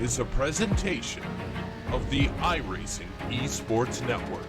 is a presentation of the iRacing eSports Network.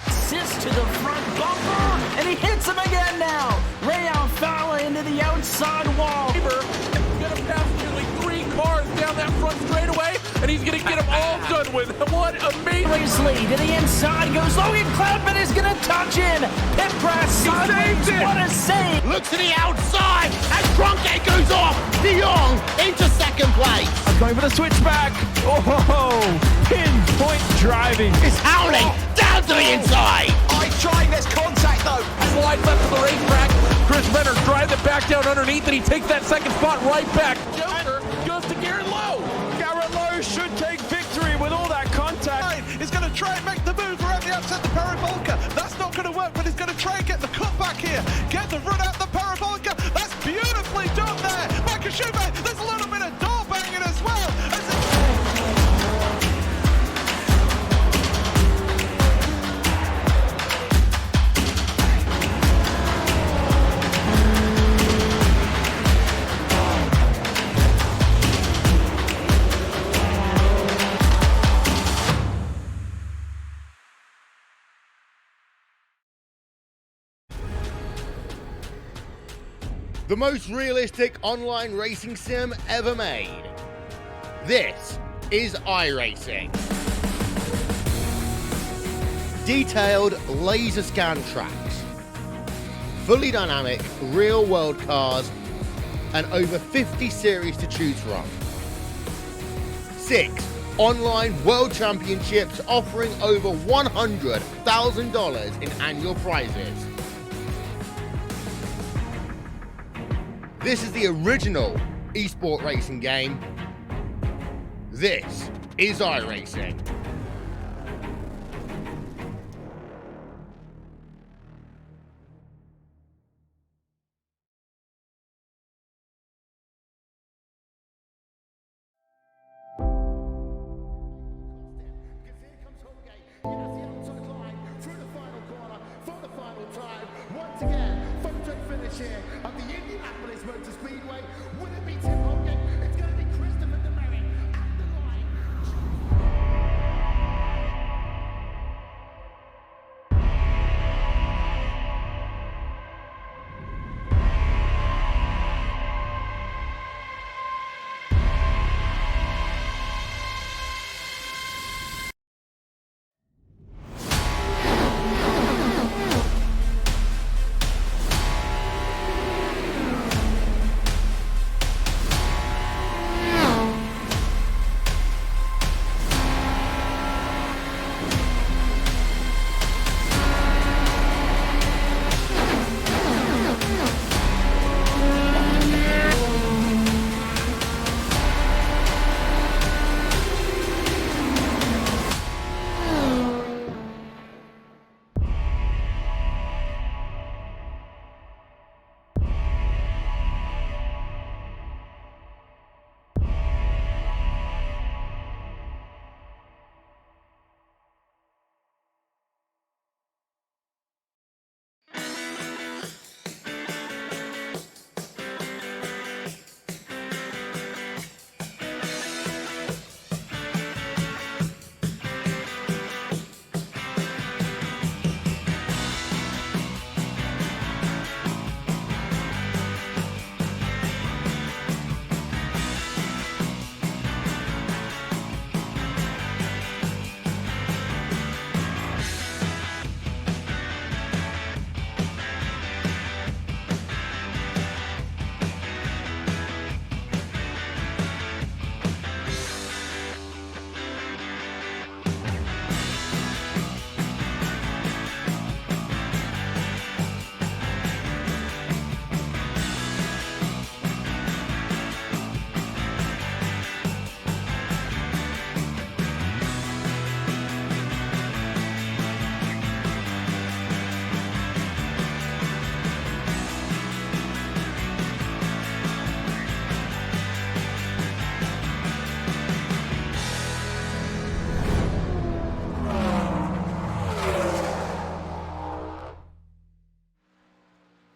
Assist to the front bumper, and he hits him again now. Ray Alfala into the outside wall. Gonna pass nearly 3 cars down that front straightaway, and he's gonna get them all done with. What amazing! Lee to the inside goes Logan Cloudman is gonna touch in. Pit press sideways. What a save! Looks to the outside, and Trunke goes off. De Jong into second place. Going for the switchback. Oh, pinpoint driving. It's howling down to the inside. Trying this contact though. Slide left to the racetrack. Chris Renner drives it back down underneath, and he takes that second spot right back. Joker goes to Garrett Lowe. Garrett Lowe should take victory with all that contact. He's going to try and make the move around the outside the Parabolka. That's not going to work, but he's going to try and get the cutback here. Get the run out the Parabolka. That's beautifully done there. Michael Schumacher, there's a little bit of door banging as well. The most realistic online racing sim ever made. This is iRacing. Detailed laser scan tracks, fully dynamic real world cars, and over 50 series to choose from. 6 online world championships offering over $100,000 in annual prizes. This is the original eSport racing game. This is iRacing. Once again, photo finish here of the Indianapolis Motor Speedway. Will it be Tim Hogan? It's going to be Christopher DeMerit at the line.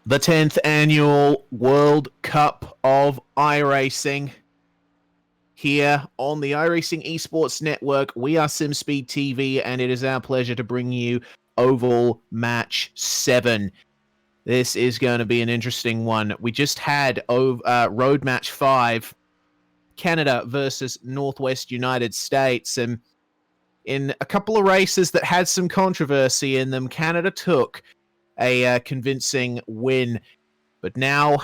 The 10th annual World Cup of iRacing. Here on the iRacing eSports Network, we are SimSpeed TV, and it is our pleasure to bring you Oval Match 7. This is going to be an interesting one. We just had Road Match 5, Canada versus Northwest United States, and in a couple of races that had some controversy in them, Canada took a convincing win, but now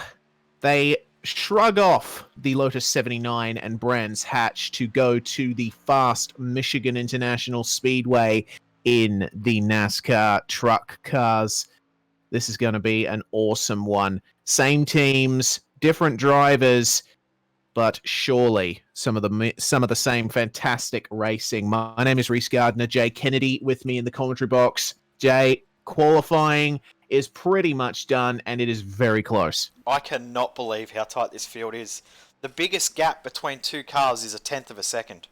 they shrug off the Lotus 79 and Brands Hatch to go to the fast Michigan International Speedway in the NASCAR truck cars. This is going to be an awesome one. Same teams, different drivers, but surely some of the same fantastic racing. My name is Reese Gardner. Jay Kennedy with me in the commentary box. Jay, qualifying is pretty much done, and it is very close. I cannot believe how tight this field is. The biggest gap between two cars is 1/10 of a second.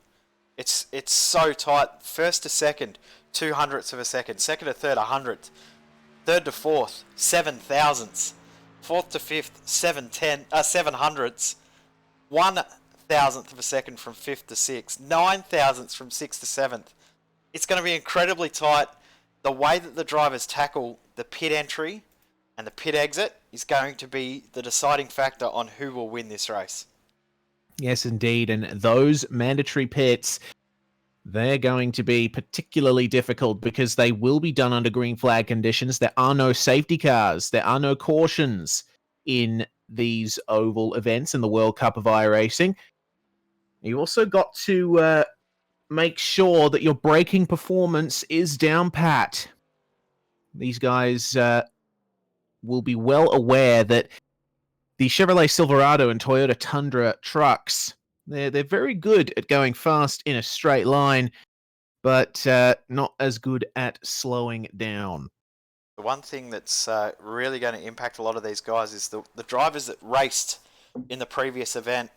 It's so tight. First to second, 2/100ths of a second. Second to third, 100th. Third to fourth, 7/1000ths. Fourth to fifth, 7/100ths. 1/1000th of a second from fifth to sixth. 9/1000ths from sixth to seventh. It's going to be incredibly tight. The way that the drivers tackle the pit entry and the pit exit is going to be the deciding factor on who will win this race. Yes, indeed. And those mandatory pits, they're going to be particularly difficult because they will be done under green flag conditions. There are no safety cars. There are no cautions in these oval events in the World Cup of iRacing. You also got to make sure that your braking performance is down pat. These guys will be well aware that the Chevrolet Silverado and Toyota Tundra trucks, they're very good at going fast in a straight line, but not as good at slowing down. The one thing that's really going to impact a lot of these guys is the drivers that raced in the previous event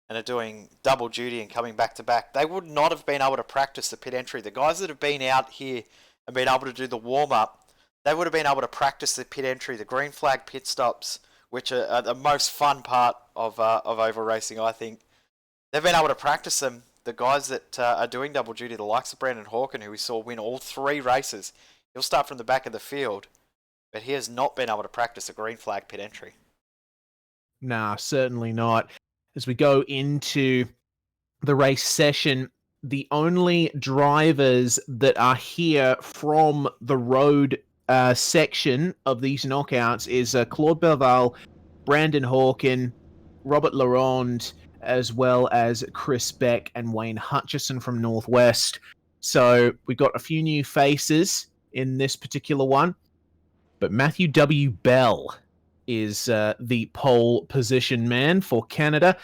and are doing double duty and coming back to back. They would not have been able to practice the pit entry. The guys that have been out here and been able to do the warm-up, they would have been able to practice the pit entry, the green flag pit stops, which are the most fun part of oval racing, I think. They've been able to practice them. The guys that are doing double duty, the likes of Brandon Hawken, who we saw win all 3 races, he'll start from the back of the field, but he has not been able to practice a green flag pit entry. Nah, certainly not. As we go into the race session, the only drivers that are here from the road section of these knockouts is Claude Belval, Brandon Hawken, Robert Laronde, as well as Chris Beck and Wayne Hutchison from Northwest. So we've got a few new faces in this particular one, but Matthew W. Bell is the pole position man for Canada.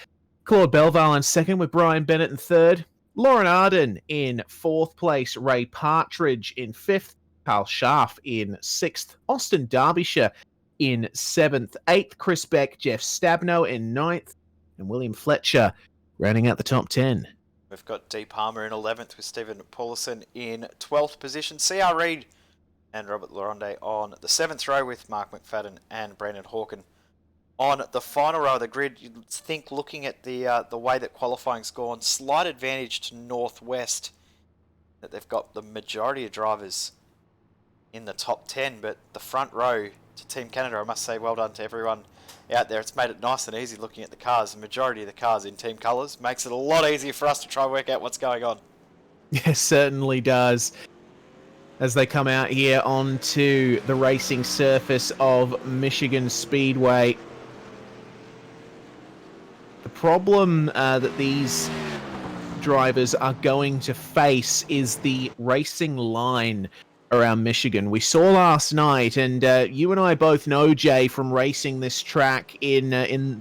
Claude Belval in second with Brian Bennett in third. Lauren Arden in fourth place. Ray Partridge in fifth. Carl Scharf in sixth. Austin Derbyshire in seventh. Eighth, Chris Beck. Jeff Stabno in ninth. And William Fletcher rounding out the top 10. We've got Dee Palmer in 11th with Stephen Paulison in 12th position. C.R. Reid and Robert Laronde on the 7th row with Mark McFadden and Brandon Hawken. On the final row of the grid, you'd think, looking at the way that qualifying's gone, slight advantage to Northwest, that they've got the majority of drivers in the top 10, but the front row to Team Canada, I must say well done to everyone out there. It's made it nice and easy looking at the cars. The majority of the cars in team colours makes it a lot easier for us to try and work out what's going on. Yes, certainly does. As they come out here onto the racing surface of Michigan Speedway. The problem that these drivers are going to face is the racing line around Michigan. We saw last night, and you and I both know, Jay, from racing this track in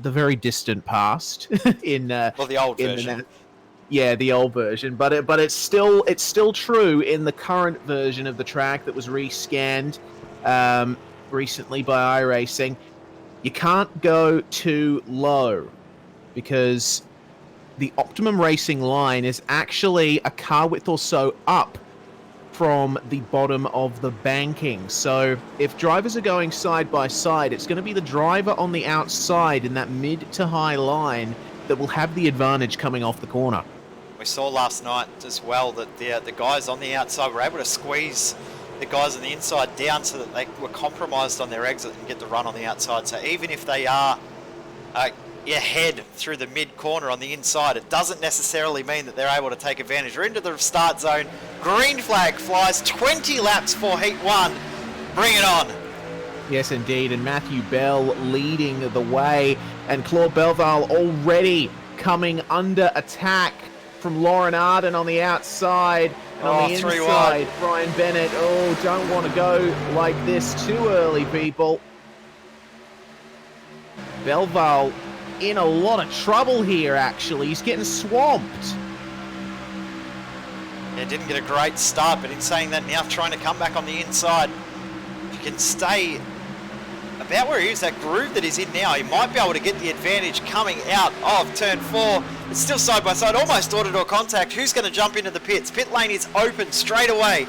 the very distant past. The old version. The old version, but it's still true in the current version of the track that was rescanned recently by iRacing. You can't go too low, because the optimum racing line is actually a car width or so up from the bottom of the banking. So if drivers are going side by side, it's going to be the driver on the outside in that mid to high line that will have the advantage coming off the corner. We saw last night as well that the guys on the outside were able to squeeze the guys on the inside down so that they were compromised on their exit and get the run on the outside. So even if they are ahead through the mid corner on the inside, it doesn't necessarily mean that they're able to take advantage. We're into the start zone. Green flag flies, 20 laps for Heat 1. Bring it on. Yes, indeed, and Matthew Bell leading the way, and Claude Belval already coming under attack from Lauren Arden on the outside, and on the inside, Brian Bennett. Oh, don't want to go like this too early, people. Belval in a lot of trouble here, actually. He's getting swamped. Yeah, didn't get a great start, but in saying that, now trying to come back on the inside. If you can stay about where he is, that groove that he's in now, he might be able to get the advantage coming out of turn 4. It's still side by side, almost door-to-door contact. Who's going to jump into the pits? Pit lane is open straight away.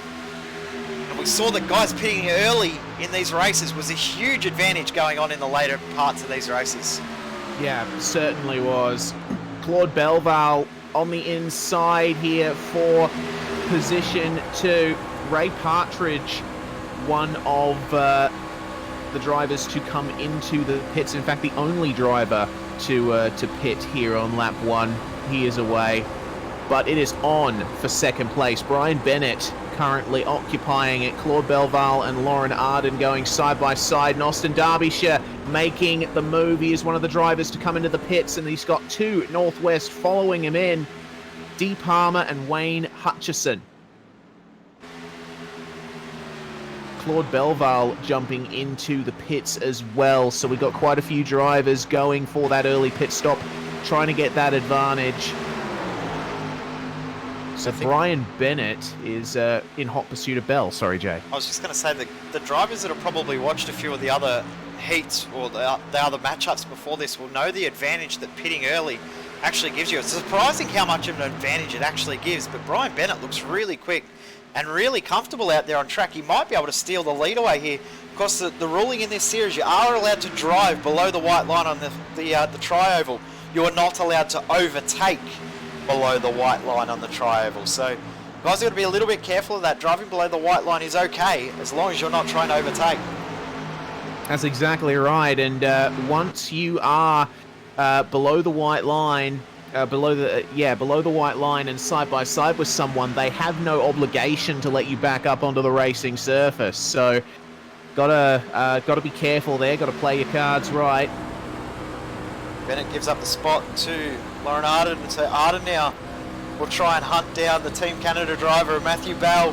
And we saw that guys pitting early in these races was a huge advantage going on in the later parts of these races. Yeah, certainly was. Claude Belval on the inside here for position 2. Ray Partridge, one of the drivers to come into the pits. In fact, the only driver to pit here on lap 1. He is away. But it is on for second place. Brian Bennett currently occupying it. Claude Belval and Lauren Arden going side by side. And Austin Derbyshire making the move. He is one of the drivers to come into the pits, and he's got 2 Northwest following him in. Dee Palmer and Wayne Hutchison. Claude Belval jumping into the pits as well. So we've got quite a few drivers going for that early pit stop, trying to get that advantage. So Brian Bennett is in hot pursuit of Bell. Sorry, Jay. I was just going to say that the drivers that have probably watched a few of the other heats or the other matchups before this will know the advantage that pitting early actually gives you. It's surprising how much of an advantage it actually gives, but Brian Bennett looks really quick and really comfortable out there on track. He might be able to steal the lead away here. Of course, the ruling in this series, you are allowed to drive below the white line on the tri-oval. You are not allowed to overtake below the white line on the tri-oval. So guys are going to be a little bit careful of that. Driving below the white line is okay as long as you're not trying to overtake. That's exactly right. And once you are below the white line, below the white line and side by side with someone, they have no obligation to let you back up onto the racing surface. So gotta be careful there. Gotta play your cards right. Bennett gives up the spot to Lauren Arden, and so Arden now will try and hunt down the Team Canada driver, Matthew Bell.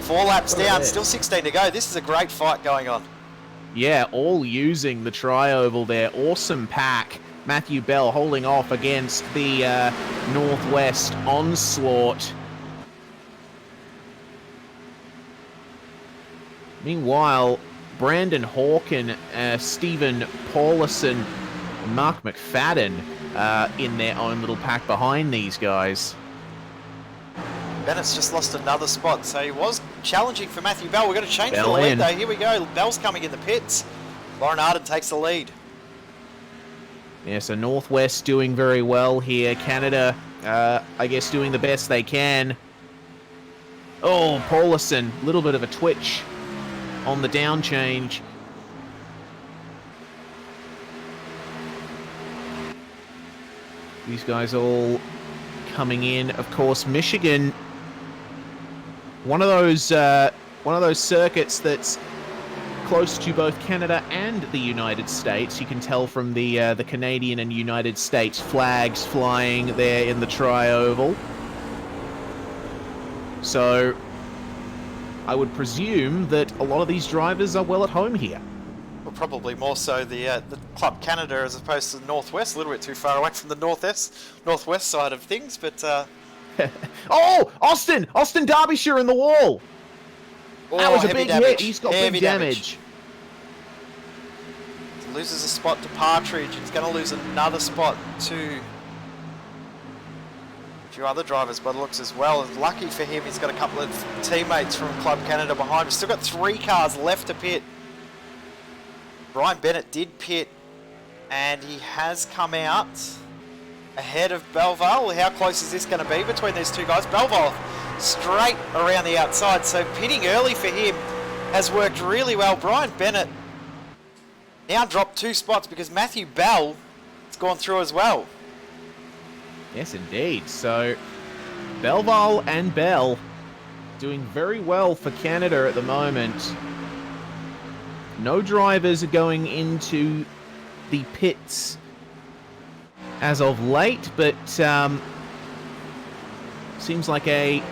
4 laps down, still 16 to go. This is a great fight going on. Yeah, all using the tri-oval there. Awesome pack. Matthew Bell holding off against the Northwest onslaught. Meanwhile, Brandon Hawken, Stephen Paulison, Mark McFadden in their own little pack behind these guys. Bennett's just lost another spot, so he was challenging for Matthew Bell. We're going to change the lead, though. Here we go. Bell's coming in the pits. Lauren Arden takes the lead. Yeah, so Northwest doing very well here. Canada, I guess, doing the best they can. Oh, Paulison, a little bit of a twitch on the down change. These guys all coming in. Of course, Michigan, one of those circuits that's close to both Canada and the United States. You can tell from the Canadian and United States flags flying there in the tri-oval. So I would presume that a lot of these drivers are well at home here. Well, probably more so the Club Canada as opposed to the Northwest, a little bit too far away from the Northwest side of things, but... Oh! Austin Derbyshire in the wall! Oh, that was a big damage. hit. He's got big damage. Loses a spot to Partridge. He's going to lose another spot to few other drivers by the looks as well. And lucky for him, he's got a couple of teammates from Club Canada behind. We've still got 3 cars left to pit. Brian Bennett did pit, and he has come out ahead of Belval. How close is this going to be between these two guys? Belval straight around the outside, so pitting early for him has worked really well. Brian Bennett now dropped 2 spots because Matthew Bell has gone through as well. Yes, indeed. So, Belval and Bell doing very well for Canada at the moment. No drivers are going into the pits as of late, but seems like a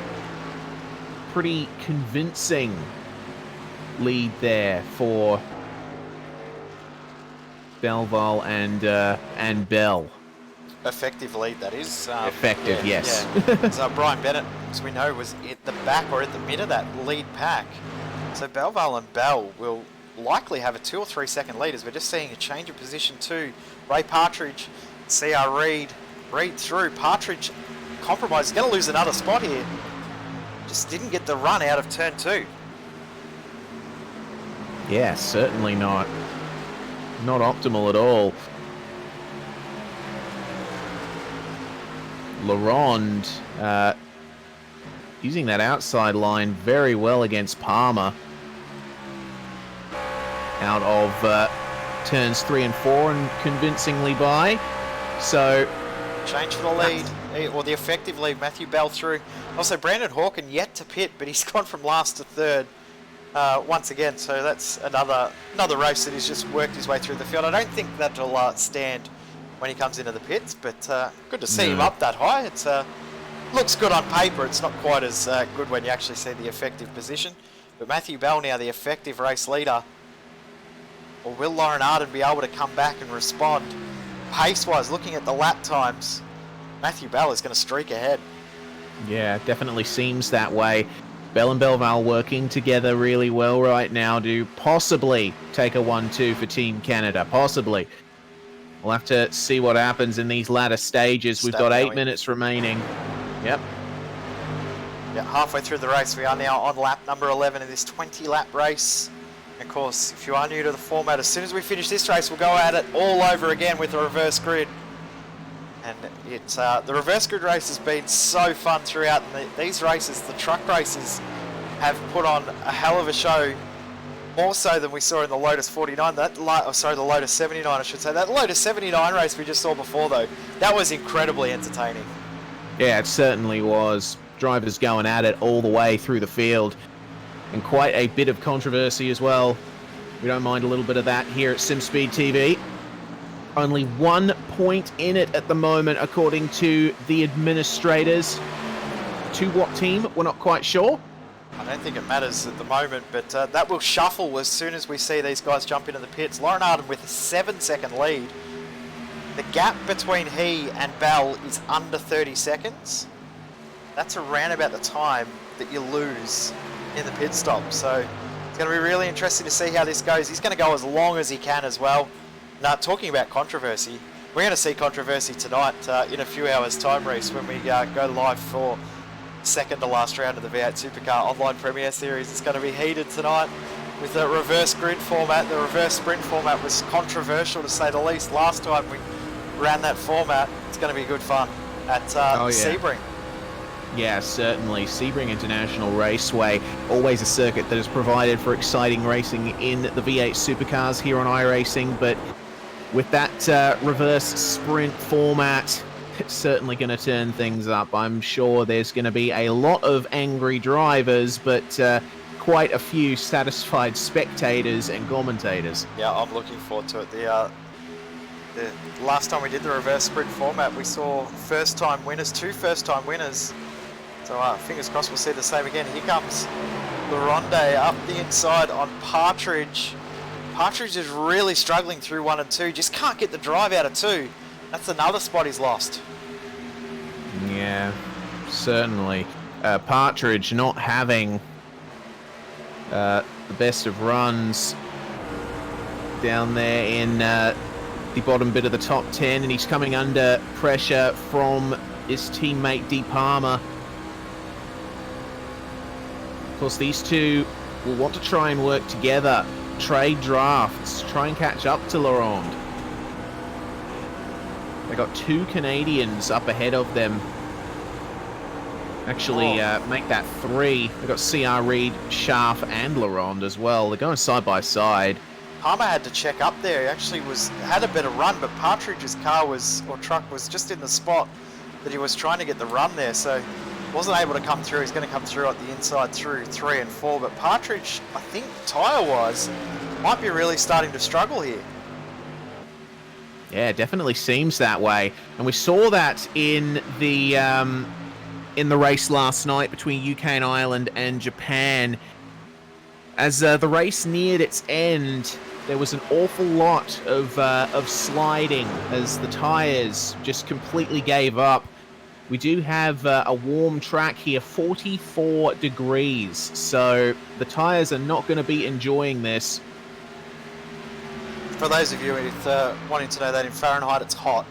pretty convincing lead there for Belval and Bell. Effective lead, that is. Effective, yes. Yeah. So Brian Bennett, as we know, was at the back or at the mid of that lead pack. So Belval and Bell will likely have a 2 or 3 second lead, as we're just seeing a change of position too. Ray Partridge, CR Reid through. Partridge compromised, he's going to lose another spot here. Just didn't get the run out of turn 2. Yeah, certainly not optimal at all. Laronde using that outside line very well against Palmer. Out of turns 3 and 4 and convincingly by. So change for the lead, or the effective lead. Matthew Bell through. Also Brandon Hawken yet to pit, but he's gone from last to third once again. So that's another race that he's just worked his way through the field. I don't think that'll stand when he comes into the pits, but good to see him up that high. It's looks good on paper. It's not quite as good when you actually see the effective position. But Matthew Bell now the effective race leader. Or will Lauren Arden be able to come back and respond? Pace-wise, looking at the lap times, Matthew Bell is going to streak ahead. Yeah, definitely seems that way. Bell and Belval working together really well right now to possibly take a 1-2 for Team Canada. Possibly. We'll have to see what happens in these latter stages. We've got 8 minutes remaining. Yep. Yeah, halfway through the race, we are now on lap number 11 in this 20-lap race. Of course, if you are new to the format, as soon as we finish this race, we'll go at it all over again with a reverse grid. And it's the reverse grid race has been so fun throughout. And these races, the truck races, have put on a hell of a show, more so than we saw in the Lotus 49. The Lotus 79, I should say. That Lotus 79 race we just saw before, though, that was incredibly entertaining. Yeah, it certainly was. Drivers going at it all the way through the field. And quite a bit of controversy as well. We don't mind a little bit of that here at SimSpeed TV. Only 1 point in it at the moment, according to the administrators. To what team? We're not quite sure. I don't think it matters at the moment, but that will shuffle as soon as we see these guys jump into the pits. Lauren Arden with a 7-second lead. The gap between he and Bell is under 30 seconds. That's around about the time that you lose in the pit stop. So it's going to be really interesting to see how this goes. He's going to go as long as he can as well. Now, talking about controversy, we're going to see controversy tonight in a few hours' time, Reese, when we go live for second to last round of the V8 Supercar Online Premier Series. It's going to be heated tonight with the reverse grid format. The reverse sprint format was controversial, to say the least, last time we ran that format. It's going to be good fun at Sebring. Yeah, certainly. Sebring International Raceway, always a circuit that has provided for exciting racing in the V8 Supercars here on iRacing, but with that reverse sprint format, it's certainly going to turn things up. I'm sure there's going to be a lot of angry drivers, but quite a few satisfied spectators and commentators. Yeah, I'm looking forward to it. The last time we did the reverse sprint format, we saw first-time winners, 2 first-time winners. So fingers crossed we'll see the same again. Here comes Laronde up the inside on Partridge. Partridge is really struggling through 1 and 2. Just can't get the drive out of 2. That's another spot he's lost. Yeah, certainly. Partridge not having the best of runs down there in the bottom bit of the top 10, and he's coming under pressure from his teammate De Palma. Of course, these two will want to try and work together, trade drafts, try and catch up to Laurent. They got 2 Canadians up ahead of them. Actually, make that 3. They got CR Reed, Schaff, and Laurent as well. They're going side by side. Palmer had to check up there. He actually had a better run, but Partridge's truck was just in the spot that he was trying to get the run there, so wasn't able to come through. He's going to come through at the inside through 3 and 4, but Partridge, I think tyre-wise, might be really starting to struggle here. Yeah, it definitely seems that way, and we saw that in the race last night between UK and Ireland and Japan. As the race neared its end, there was an awful lot of sliding as the tyres just completely gave up. We do have a warm track here, 44 degrees, so the tyres are not going to be enjoying this. For those of you wanting to know that in Fahrenheit, it's hot.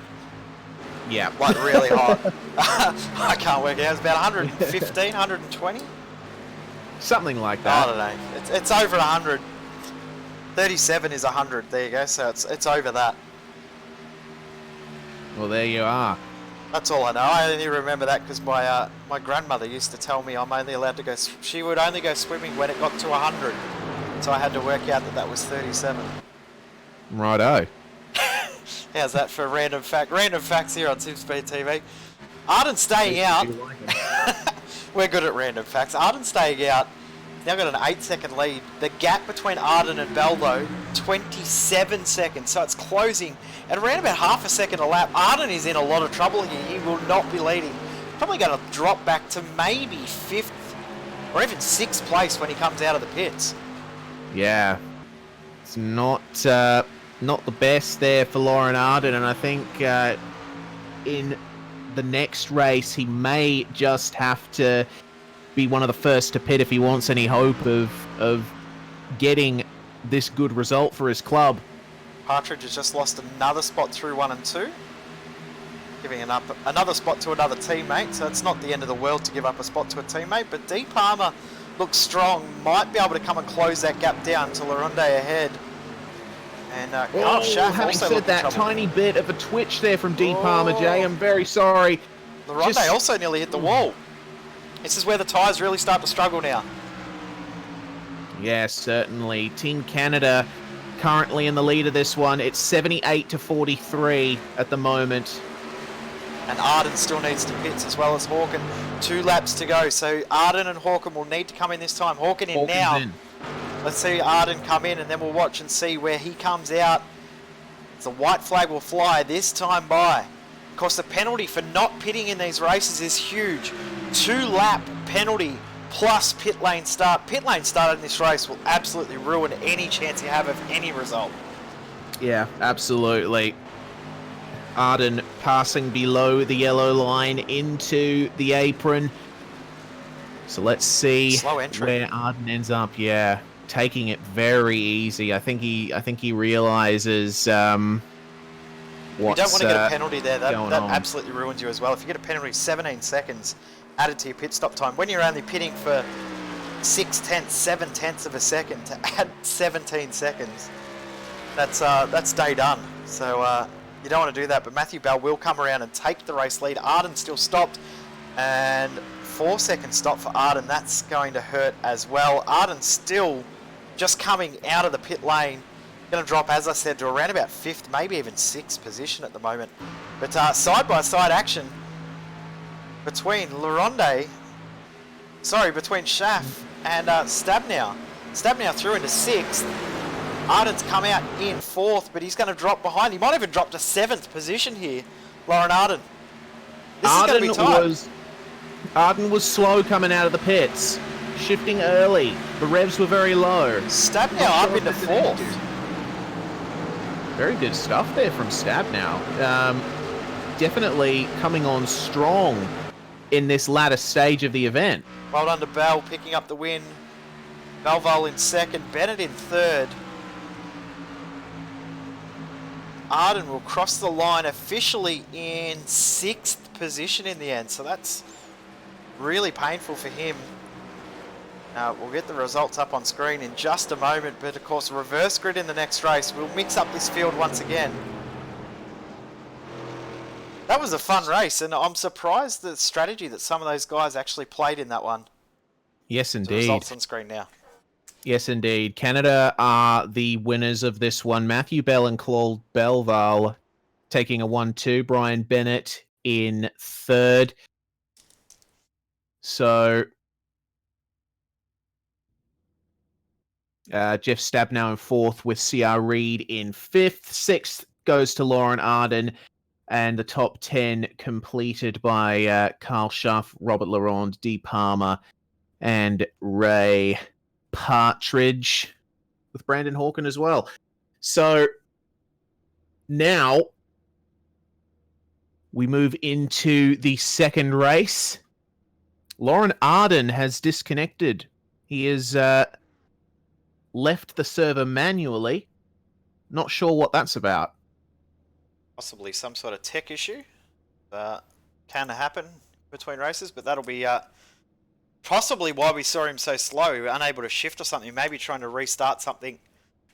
Yeah. Like really hot. I can't work it out. It's about 115, 120? Something like I that. don't know. It's over 100. 37 is 100. There you go. So it's over that. Well, there you are. That's all I know. I only remember that because my grandmother used to tell me I'm only allowed to go. She would only go swimming when it got to 100. So I had to work out that was 37. Righto. How's that for a random fact? Random facts here on SimSpeed TV. Arden staying out. We're good at random facts. Arden staying out. He's now got an 8-second lead. The gap between Arden and Beldo, 27 seconds. So it's closing at around about half a second a lap. Arden is in a lot of trouble here. He will not be leading. Probably going to drop back to maybe 5th or even 6th place when he comes out of the pits. Yeah. It's not the best there for Lauren Arden, and I think in the next race he may just have to be one of the first to pit if he wants any hope of getting this good result for his club. Partridge has just lost another spot through 1 and 2, giving another spot to another teammate, so it's not the end of the world to give up a spot to a teammate, but De Palma looks strong, might be able to come and close that gap down to Laronde ahead. And Carl Schaff having also said that, tiny bit of a twitch there from De Palma, Jay. I'm very sorry. Laronde also nearly hit the wall. This is where the tyres really start to struggle now. Yes, certainly. Team Canada currently in the lead of this one. It's 78-43 at the moment. And Arden still needs to pit as well as Hawken. 2 laps to go. So Arden and Hawken will need to come in this time. Hawken in now. Let's see Arden come in and then we'll watch and see where he comes out. The white flag will fly this time by. Of course, the penalty for not pitting in these races is huge. 2-lap penalty plus pit lane start. Pit lane start in this race will absolutely ruin any chance you have of any result. Yeah, absolutely. Arden passing below the yellow line into the apron. So let's see where Arden ends up. Yeah, taking it very easy. I think he realizes what's you don't want to get a penalty there. That on. absolutely ruins you as well. If you get a penalty, 17 seconds added to your pit stop time. When you're only pitting for 7/10 of a second, to add 17 seconds, that's day done. So you don't want to do that. But Matthew Bell will come around and take the race lead. Arden still stopped, and 4-second stop for Arden. That's going to hurt as well. Arden still just coming out of the pit lane. Going to drop, as I said, to around about 5th, maybe even 6th position at the moment. But side-by-side action between between Schaff and Stabnow. Stabnow through into 6th. Arden's come out in 4th, but he's going to drop behind. He might even drop to 7th position here, Lauren Arden. This is going to be tight. Arden was slow coming out of the pits, shifting early. The revs were very low. Stabnow up into 4th. Very good stuff there from Stabnow. Definitely coming on strong in this latter stage of the event. Well done to Bell, picking up the win. Belval in 2nd, Bennett in 3rd. Arden will cross the line officially in 6th position in the end. So that's really painful for him. We'll get the results up on screen in just a moment. But of course, reverse grid in the next race. We'll mix up this field once again. That was a fun race, and I'm surprised the strategy that some of those guys actually played in that one. Yes, The indeed. results on screen now. Yes, indeed. Canada are the winners of this one. Matthew Bell and Claude Belval taking a 1-2. Brian Bennett in 3rd. So Jeff Stabnow in 4th with C.R. Reid in 5th. 6th goes to Lauren Arden. And the top 10 completed by Carl Schaff, Robert Laurent, Dee Palmer, and Ray Partridge, with Brandon Hawken as well. So now we move into the second race. Lauren Arden has disconnected. He has left the server manually. Not sure what that's about. Possibly some sort of tech issue. Can happen between races, but that'll be possibly why we saw him so slow. We were unable to shift or something. Maybe trying to restart something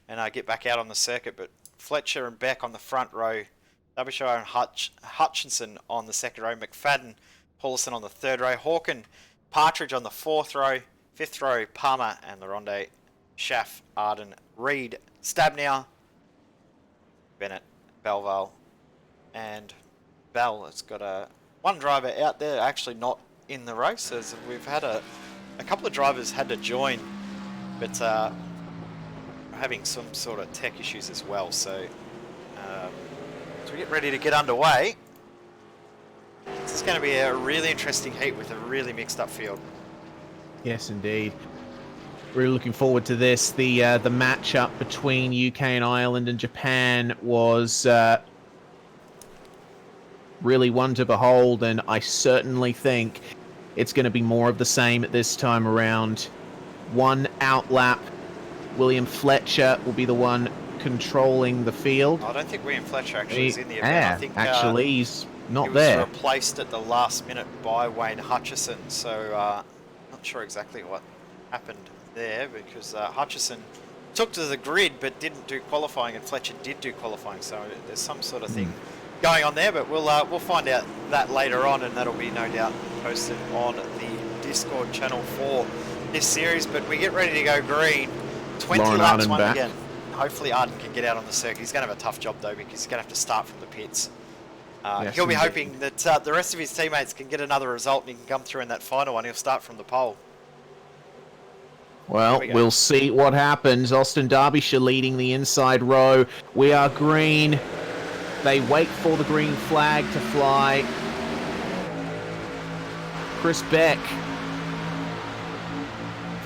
and get back out on the circuit. But Fletcher and Beck on the front row. Derbyshire and Hutchinson on the second row. McFadden, Paulison on the third row. Hawken, Partridge on the fourth row. Fifth row, Palmer and Laronde. Schaff, Arden, Reid, Stabnow, Bennett, Belval, and Bell has got one driver out there actually not in the race, as we've had a couple of drivers had to join, but having some sort of tech issues as well. So as we get ready to get underway, this is going to be a really interesting heat with a really mixed up field. Yes, indeed. Really looking forward to this. The matchup between UK and Ireland and Japan was really one to behold, and I certainly think it's going to be more of the same at this time around. One outlap. William Fletcher will be the one controlling the field. I don't think William Fletcher actually is in the event. I think actually he's not he there. was replaced at the last minute by Wayne Hutchison, so not sure exactly what happened there, because Hutchison took to the grid but didn't do qualifying, and Fletcher did do qualifying, so there's some sort of thing going on there, but we'll find out that later on, and that'll be no doubt posted on the Discord channel for this series. But we get ready to go green. 20 Lauren laps Arden one back. again. Hopefully Arden can get out on the circuit. He's going to have a tough job though, because he's going to have to start from the pits. Yes, He'll be indeed. hoping that the rest of his teammates can get another result and he can come through in that final one. He'll start from the pole. Well, we'll see what happens. Austin Derbyshire leading the inside row. We are green. They wait for the green flag to fly. Chris Beck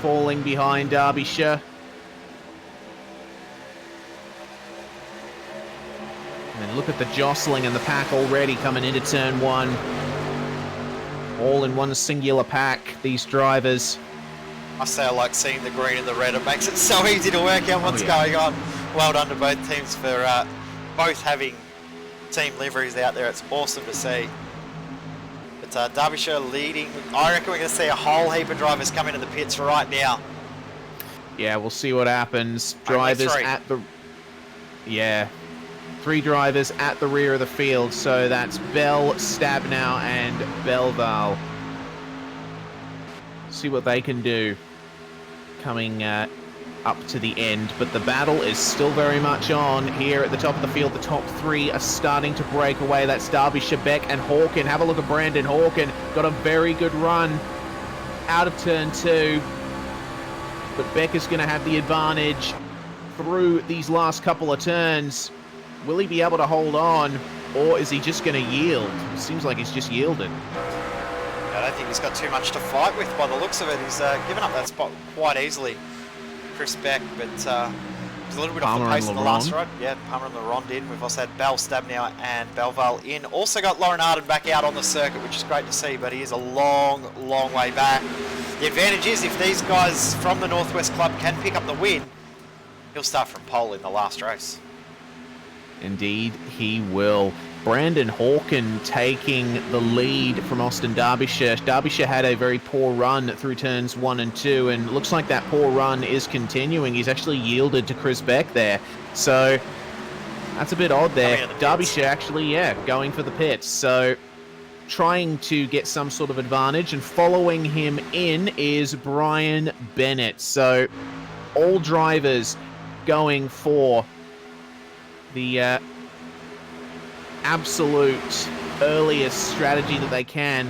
falling behind Derbyshire. And look at the jostling and the pack already coming into turn one. All in one singular pack, these drivers. I say I like seeing the green and the red. It makes it so easy to work out what's going on. Well done to both teams for both having team liveries out there. It's awesome to see. But Derbyshire leading. I reckon we're going to see a whole heap of drivers come into the pits right now. Yeah, we'll see what happens. Drivers at the... Yeah. 3 drivers at the rear of the field. So that's Bell, Stabnow, and Belval. See what they can do coming up to the end, but the battle is still very much on here at the top of the field. The top 3 are starting to break away. That's Derbyshire, Beck, and Hawken. Have a look at Brandon Hawken. Got a very good run out of turn 2, but Beck is going to have the advantage through these last couple of turns. Will he be able to hold on, or is he just going to yield? Seems like he's just yielded. I don't think he's got too much to fight with by the looks of it. He's given up that spot quite easily, Chris Beck, but he's a little bit off the pace in the last ride. Yeah, Palmer and Laurent in. We've also had Bell, Stabnow, and Belval in. Also got Lauren Arden back out on the circuit, which is great to see, but he is a long, long way back. The advantage is if these guys from the Northwest Club can pick up the win, he'll start from pole in the last race. Indeed, he will. Brandon Hawken taking the lead from Austin Derbyshire. Derbyshire had a very poor run through turns 1 and 2, and it looks like that poor run is continuing. He's actually yielded to Chris Beck there. So that's a bit odd there. Derbyshire actually, going for the pits. So trying to get some sort of advantage, and following him in is Brian Bennett. So all drivers going for the absolute earliest strategy that they can.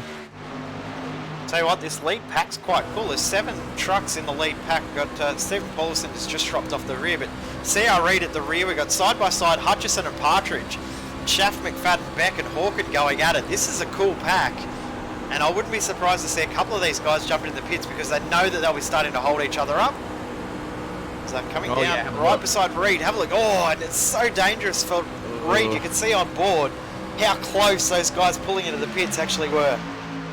Tell you what, this lead pack's quite cool. There's 7 trucks in the lead pack. We've got Stephen Paulson has just dropped off the rear, but CR Reid at the rear. We've got side-by-side Hutchison and Partridge, Schaff, McFadden, Beck and Hawken going at it. This is a cool pack, and I wouldn't be surprised to see a couple of these guys jumping in the pits because they know that they'll be starting to hold each other up. So coming down right beside Reid. Have a look. Oh, and it's so dangerous for Reid. You can see on board how close those guys pulling into the pits actually were.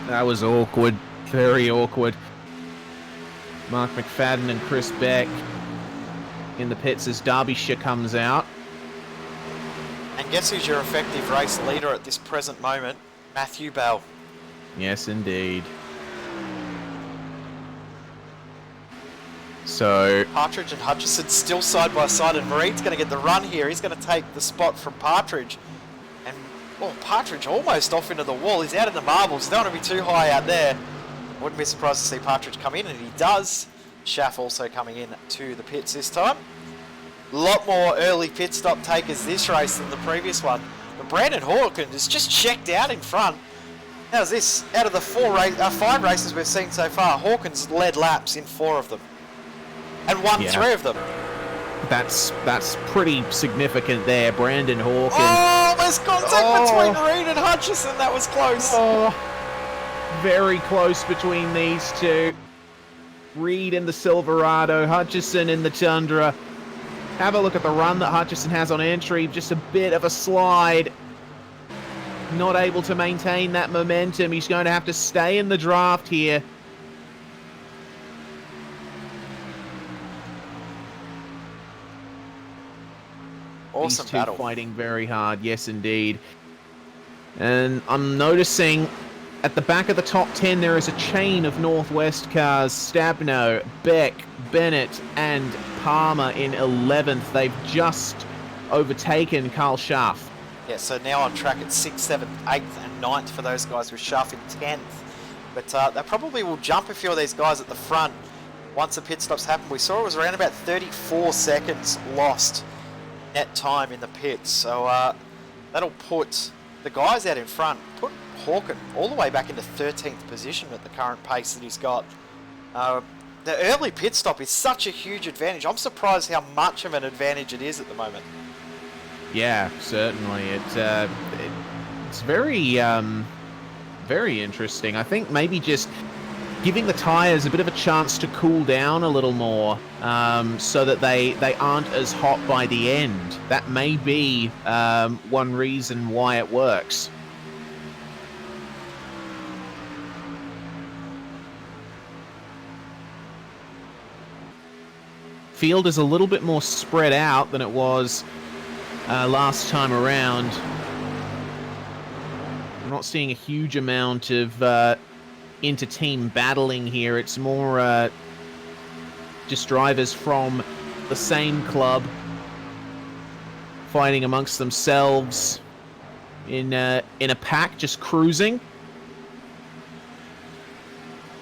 That was awkward. Very awkward. Mark McFadden and Chris Beck in the pits as Derbyshire comes out. And guess who's your effective race leader at this present moment? Matthew Bell. Yes, indeed. So Partridge and Hutchison still side by side, and Reid's going to get the run here. He's going to take the spot from Partridge. And Partridge almost off into the wall. He's out in the marbles. Don't want to be too high out there. Wouldn't be surprised to see Partridge come in, and he does. Schaff also coming in to the pits this time. A lot more early pit stop takers this race than the previous one. But Brandon Hawken is just checked out in front. How's this? Out of the 5 races we've seen so far, Hawken's led laps in 4 of them. And won 3 of them. That's pretty significant there. Brandon Hawken. Oh, there's contact between Reid and Hutchison. That was close. Oh, very close between these two. Reid in the Silverado, Hutchison in the Tundra. Have a look at the run that Hutchison has on entry. Just a bit of a slide. Not able to maintain that momentum. He's going to have to stay in the draft here. Awesome These two battle. Fighting very hard, yes indeed. And I'm noticing at the back of the top 10 there is a chain of Northwest cars. Stabno, Beck, Bennett and Palmer in 11th. They've just overtaken Carl Schaff. Yeah, so now on track at 6th, 7th, 8th and 9th for those guys, with Schaff in 10th. But they probably will jump a few of these guys at the front once the pit stops happen. We saw it was around about 34 seconds lost net time in the pits. So that'll put the guys out in front, put Hawken all the way back into 13th position at the current pace that he's got. The early pit stop is such a huge advantage. I'm surprised how much of an advantage it is at the moment. Yeah, certainly. It's very, very interesting. I think maybe just giving the tyres a bit of a chance to cool down a little more, so that they aren't as hot by the end. That may be one reason why it works. Field is a little bit more spread out than it was last time around. I'm not seeing a huge amount of inter-team battling here. It's more just drivers from the same club fighting amongst themselves in a pack, just cruising.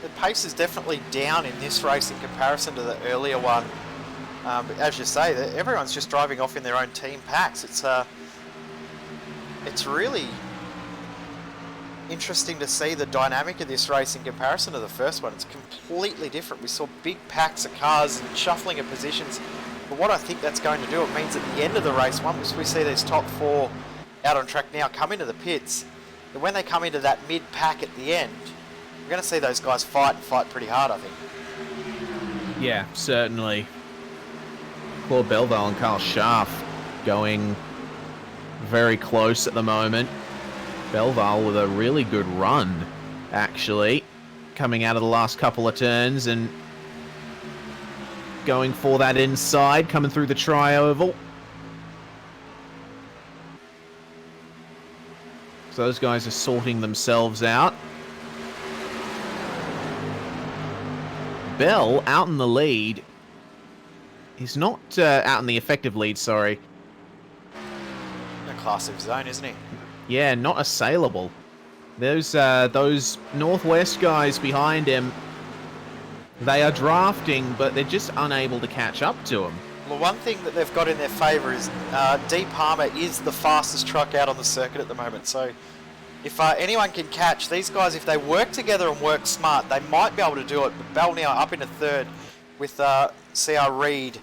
The pace is definitely down in this race in comparison to the earlier one. But as you say, everyone's just driving off in their own team packs. It's really interesting to see the dynamic of this race in comparison to the first one. It's completely different. We saw big packs of cars and shuffling of positions. But what I think that's going to do, it means at the end of the race, once we see these top 4 out on track now come into the pits, and when they come into that mid-pack at the end, we're going to see those guys fight pretty hard, I think. Yeah, certainly. Claude Belval and Carl Schaff going very close at the moment. Belval with a really good run, actually, coming out of the last couple of turns and going for that inside, coming through the tri-oval. So those guys are sorting themselves out. Bell out in the lead. He's not out in the effective lead, sorry. In a class of his own, isn't he? Yeah, not assailable. Those Northwest guys behind him, they are drafting, but they're just unable to catch up to him. Well, one thing that they've got in their favour is D. Palmer is the fastest truck out on the circuit at the moment. So if anyone can catch these guys, if they work together and work smart, they might be able to do it. But Bell now up into third with CR Reed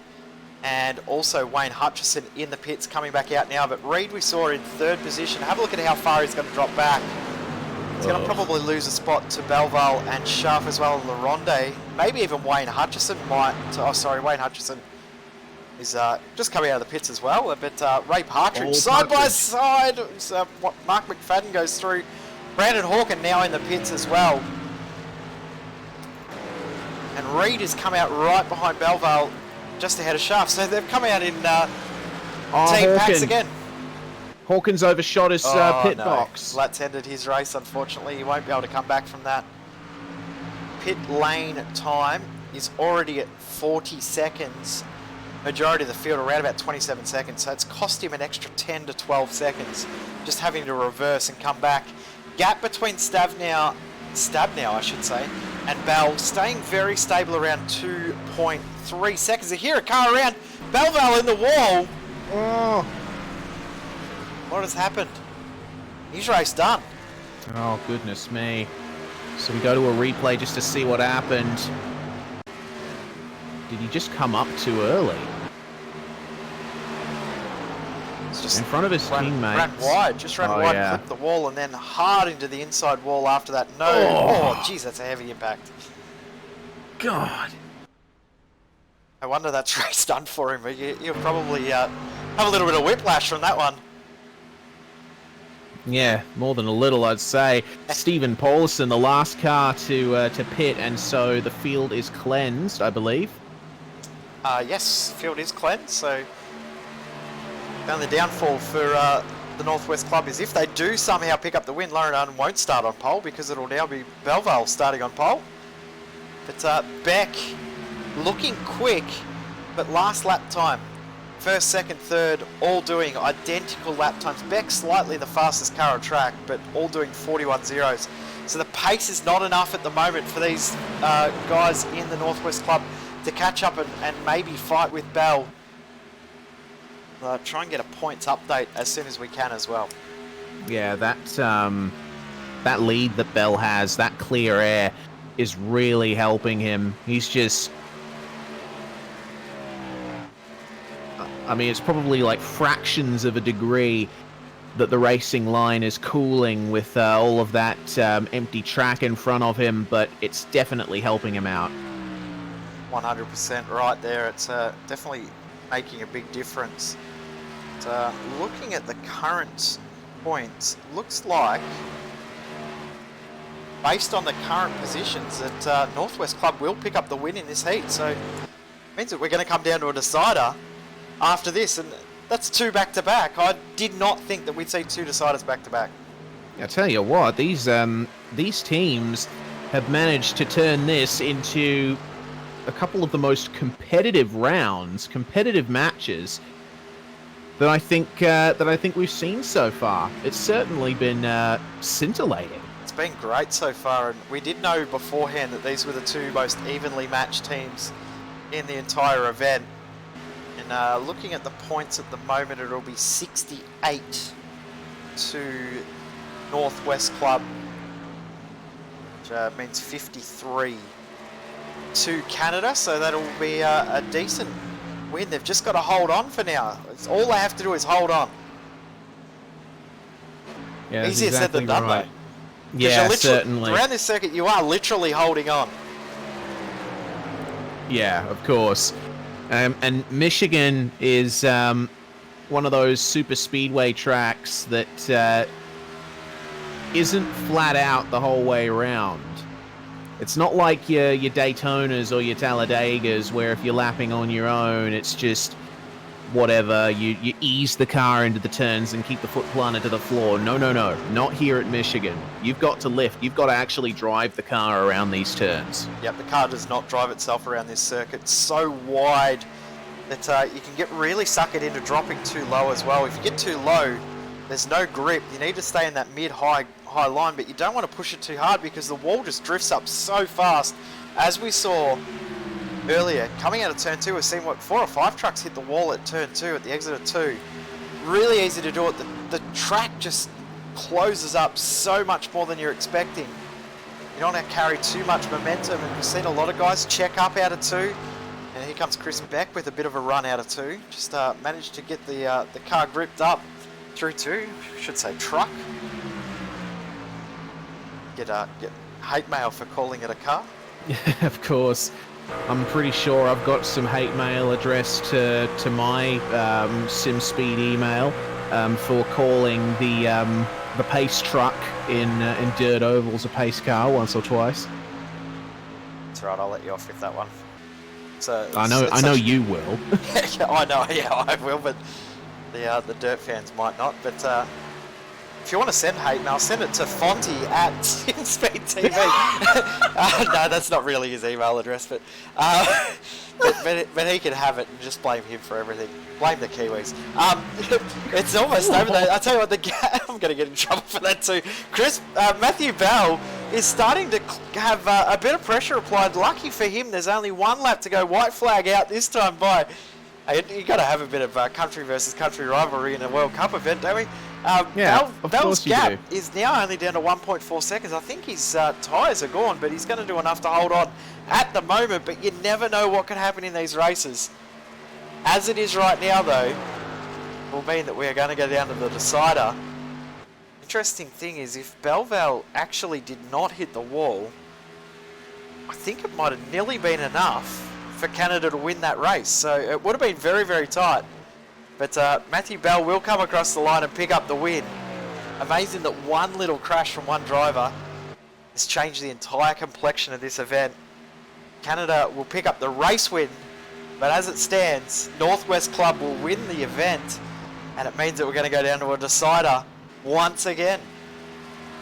and also Wayne Hutchison in the pits coming back out now. But Reed we saw in third position. Have a look at how far he's going to drop back. He's going to probably lose a spot to Belval and Schaff as well in the Ronde. Maybe even Wayne Hutchison might. Oh, sorry, Wayne Hutchison is just coming out of the pits as well. But Ray Partridge, side by side. Mark McFadden goes through. Brandon Hawken now in the pits as well. And Reed has come out right behind Belval, just ahead of Schaff. So they've come out in team packs again. Hawkins overshot his pit box. Latz ended his race, unfortunately. He won't be able to come back from that. Pit lane time is already at 40 seconds. Majority of the field around about 27 seconds. So it's cost him an extra 10 to 12 seconds just having to reverse and come back. Gap between Stabnow I should say, and Bell staying very stable around 2.3 seconds. I hear a car around. Belval in the wall. Oh. What has happened? His race done. Oh, goodness me. So we go to a replay just to see what happened. Did he just come up too early? It's just in front of his teammates. Ran wide, just ran wide, yeah. clipped the wall, and then hard into the inside wall after that. No. Oh, jeez, that's a heavy impact. God. I wonder that's race done for him. You'll probably have a little bit of whiplash from that one. Yeah, more than a little, I'd say. Stephen Paulson, the last car to pit, and so the field is cleansed, I believe. Yes, field is cleansed, so the only downfall for the Northwest Club is if they do somehow pick up the win, Lauren won't start on pole because it'll now be Belval starting on pole. But Beck looking quick, but last lap time. First, second, third, all doing identical lap times. Beck slightly the fastest car on track, but all doing 41.0s. So the pace is not enough at the moment for these guys in the Northwest Club to catch up and maybe fight with Bell. Try and get a points update as soon as we can as well. Yeah, that lead that Bell has, that clear air, is really helping him. He's just... I mean, it's probably like fractions of a degree that the racing line is cooling with all of that empty track in front of him, but it's definitely helping him out. 100% right there. It's definitely making a big difference. But, looking at the current points, looks like, based on the current positions, that Northwest Club will pick up the win in this heat. So it means that we're going to come down to a decider after this, and that's two back-to-back. I did not think that we'd see two deciders back-to-back. I tell you what, these teams have managed to turn this into a couple of the most competitive rounds, competitive matches that I think we've seen so far. It's certainly been scintillating. It's been great so far, and we did know beforehand that these were the two most evenly matched teams in the entire event. And looking at the points at the moment, it'll be 68 to Northwest Club, which means 53 to Canada, so that'll be a decent win. They've just got to hold on for now. All they have to do is hold on. Yeah, easier said than done, right. though. Yeah, certainly. Around this circuit, you are literally holding on. Yeah, of course. And Michigan is one of those super speedway tracks that isn't flat out the whole way around. It's not like your Daytonas or your Talladegas where if you're lapping on your own, it's just whatever, you ease the car into the turns and keep the foot planted to the floor. No, not here at Michigan. You've got to lift. You've got to actually drive the car around these turns. Yep, the car does not drive itself around this circuit. It's so wide that you can get really suckered into dropping too low as well. If you get too low, there's no grip. You need to stay in that mid-high line, but you don't want to push it too hard because the wall just drifts up so fast. As we saw earlier, coming out of turn 2, we've seen 4 or 5 trucks hit the wall at turn 2, at the exit of 2. Really easy to do it. The track just closes up so much more than you're expecting. You don't want to carry too much momentum, and we've seen a lot of guys check up out of 2. And here comes Chris Beck with a bit of a run out of 2. Just managed to get the car gripped up through 2. Should say truck. Get hate mail for calling it a car. Of course. I'm pretty sure I've got some hate mail addressed to my SimSpeed email for calling the pace truck in dirt ovals a pace car once or twice. That's right. I'll let you off with that one. So I know you will. Yeah, I know. Yeah, I will. But the dirt fans might not. But if you want to send hate mail, send it to Fonty at SimSpeed TV. No, that's not really his email address, but he can have it and just blame him for everything. Blame the Kiwis. It's almost over there. I tell you what, I'm going to get in trouble for that too. Matthew Bell is starting to have a bit of pressure applied. Lucky for him, there's only 1 lap to go. White flag out this time by. You got to have a bit of country versus country rivalry in a World Cup event, don't we? Bell's gap is now only down to 1.4 seconds. I think his tyres are gone, but he's going to do enough to hold on at the moment. But you never know what can happen in these races. As it is right now, though, will mean that we are going to go down to the decider. Interesting thing is, if Belval actually did not hit the wall, I think it might have nearly been enough for Canada to win that race. So it would have been very, very tight. But Matthew Bell will come across the line and pick up the win. Amazing that one little crash from one driver has changed the entire complexion of this event. Canada will pick up the race win, but as it stands, Northwest Club will win the event, and it means that we're going to go down to a decider once again.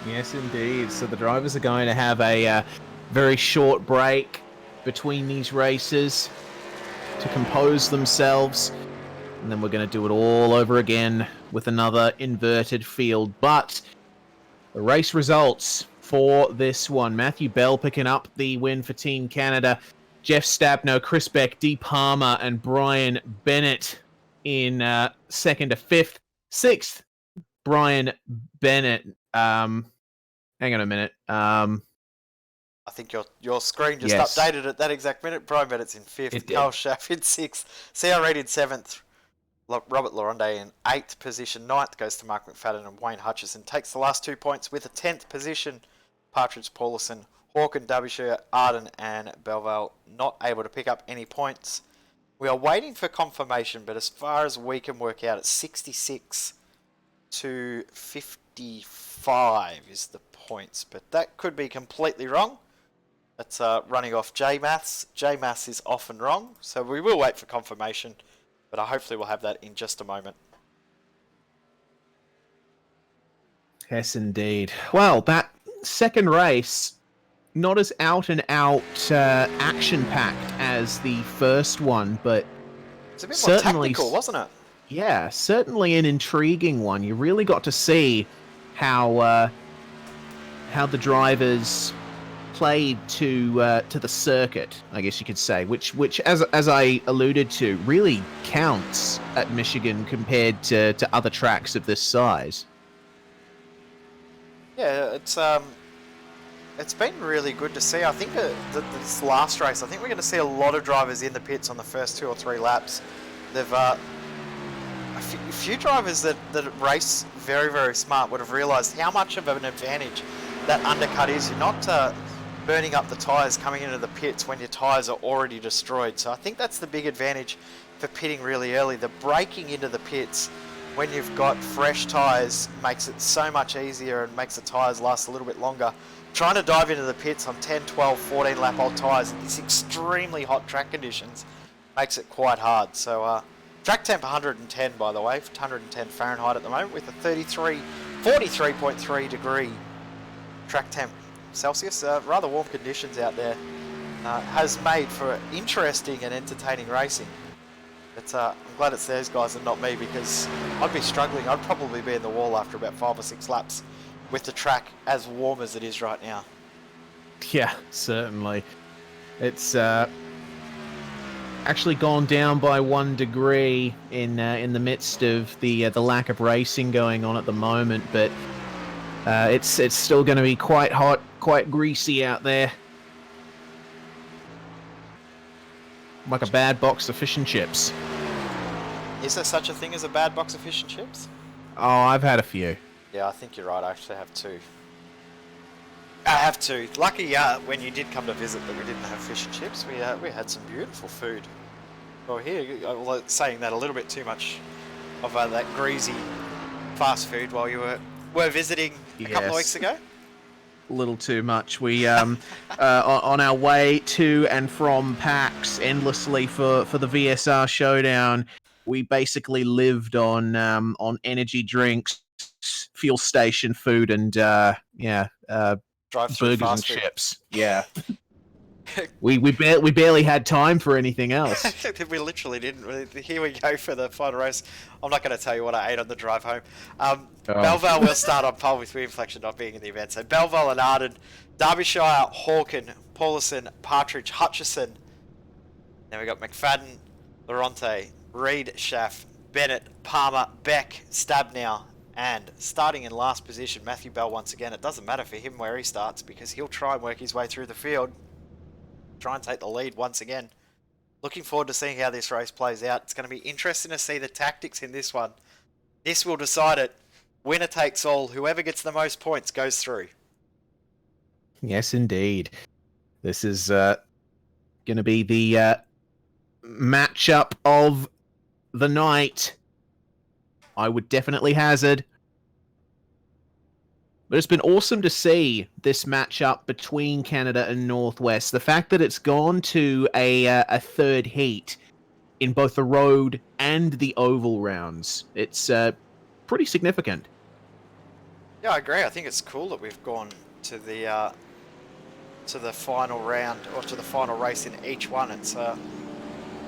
Yes, indeed. So the drivers are going to have a very short break between these races to compose themselves. And then we're going to do it all over again with another inverted field. But the race results for this one. Matthew Bell picking up the win for Team Canada. Jeff Stabno, Chris Beck, Dee Palmer, and Brian Bennett in 2nd to 5th. 6th, Brian Bennett. Hang on a minute. I think your screen just updated at that exact minute. Brian Bennett's in 5th. Carl Schaff in 6th. CR Reid in 7th. Robert Laronde in 8th position. 9th goes to Mark McFadden, and Wayne Hutchison takes the last 2 points with a 10th position. Partridge Paulison, Hawken, Derbyshire, Arden, and Belval not able to pick up any points. We are waiting for confirmation, but as far as we can work out, it's 66 to 55 is the points, but that could be completely wrong. That's running off J-Maths. J-Maths is often wrong, so we will wait for confirmation. But hopefully we'll have that in just a moment. Yes, indeed. Well, that second race, not as out-and-out action-packed as the first one, but it's a bit more tactical, wasn't it? Yeah, certainly an intriguing one. You really got to see how the drivers played to the circuit, I guess you could say, which as I alluded to, really counts at Michigan compared to other tracks of this size. Yeah, it's been really good to see. I think this last race, I think we're going to see a lot of drivers in the pits on the first 2 or 3 laps. They've a few drivers that race very, very smart would have realised how much of an advantage that undercut is. You're not burning up the tyres coming into the pits when your tyres are already destroyed. So I think that's the big advantage for pitting really early. The braking into the pits when you've got fresh tyres makes it so much easier and makes the tyres last a little bit longer. Trying to dive into the pits on 10, 12, 14 lap old tyres in these extremely hot track conditions makes it quite hard. So Track temp 110, by the way, 110 Fahrenheit at the moment, with a 43.3 degree track temp Celsius. Rather warm conditions out there. Has made for interesting and entertaining racing. But I'm glad it's those guys and not me, because I'd be struggling. I'd probably be in the wall after about 5 or 6 laps with the track as warm as it is right now. Yeah, certainly. It's actually gone down by 1 degree in the midst of the lack of racing going on at the moment, but it's still going to be quite hot, quite greasy out there. Like a bad box of fish and chips. Is there such a thing as a bad box of fish and chips? Oh, I've had a few. Yeah, I think you're right. I actually have 2. I have 2. Lucky when you did come to visit that we didn't have fish and chips. We had some beautiful food. Well, here, saying that a little bit too much of that greasy fast food while you were visiting a couple of weeks ago. A little too much. We on our way to and from PAX endlessly for the VSR showdown, we basically lived on energy drinks, fuel station food, and burgers and chips. Yeah. we barely had time for anything else. We literally didn't. Here we go for the final race. I'm not going to tell you what I ate on the drive home. Belval will start on pole with Reinflection not being in the event. So Belval and Arden, Derbyshire, Hawken, Paulison, Partridge, Hutchison. Then we got McFadden, Laurente, Reed, Schaff, Bennett, Palmer, Beck, Stabnow, and starting in last position, Matthew Bell once again. It doesn't matter for him where he starts, because he'll try and work his way through the field. Try and take the lead once again. Looking forward to seeing how this race plays out. It's going to be interesting to see the tactics in this one. This will decide it. Winner takes all. Whoever gets the most points goes through. Yes, indeed. This is going to be the matchup of the night. I would definitely hazard. But it's been awesome to see this matchup between Canada and Northwest. The fact that it's gone to a third heat in both the road and the oval rounds. It's pretty significant. Yeah, I agree. I think it's cool that we've gone to the final round, or to the final race in each one. It's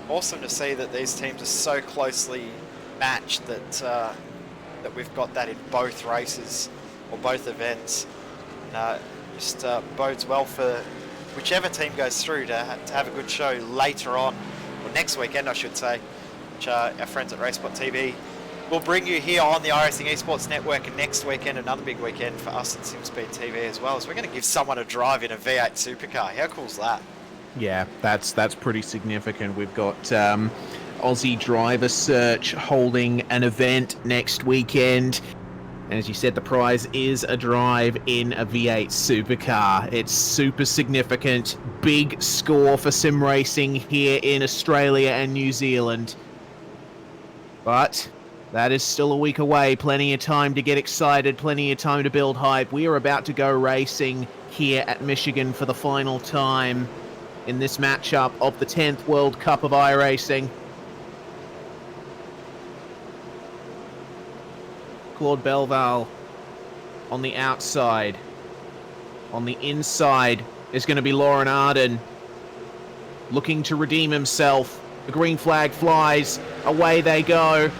awesome to see that these teams are so closely matched that we've got that in both races. Or both events. Just bodes well for whichever team goes through to have a good show later on, or next weekend I should say, which our friends at RaceSpot TV will bring you here on the iRacing eSports Network. And next weekend, another big weekend for us at SimSpeed TV as well, as we're going to give someone a drive in a V8 supercar. How cool is that? Yeah, that's pretty significant. We've got Aussie Driver Search holding an event next weekend. And as you said, the prize is a drive in a V8 supercar. It's super significant. Big score for sim racing here in Australia and New Zealand. But that is still a week away. Plenty of time to get excited. Plenty of time to build hype. We are about to go racing here at Michigan for the final time in this matchup of the 10th World Cup of iRacing. Claude Belval on the outside. On the inside is going to be Lauren Arden, looking to redeem himself. The green flag flies. Away they go.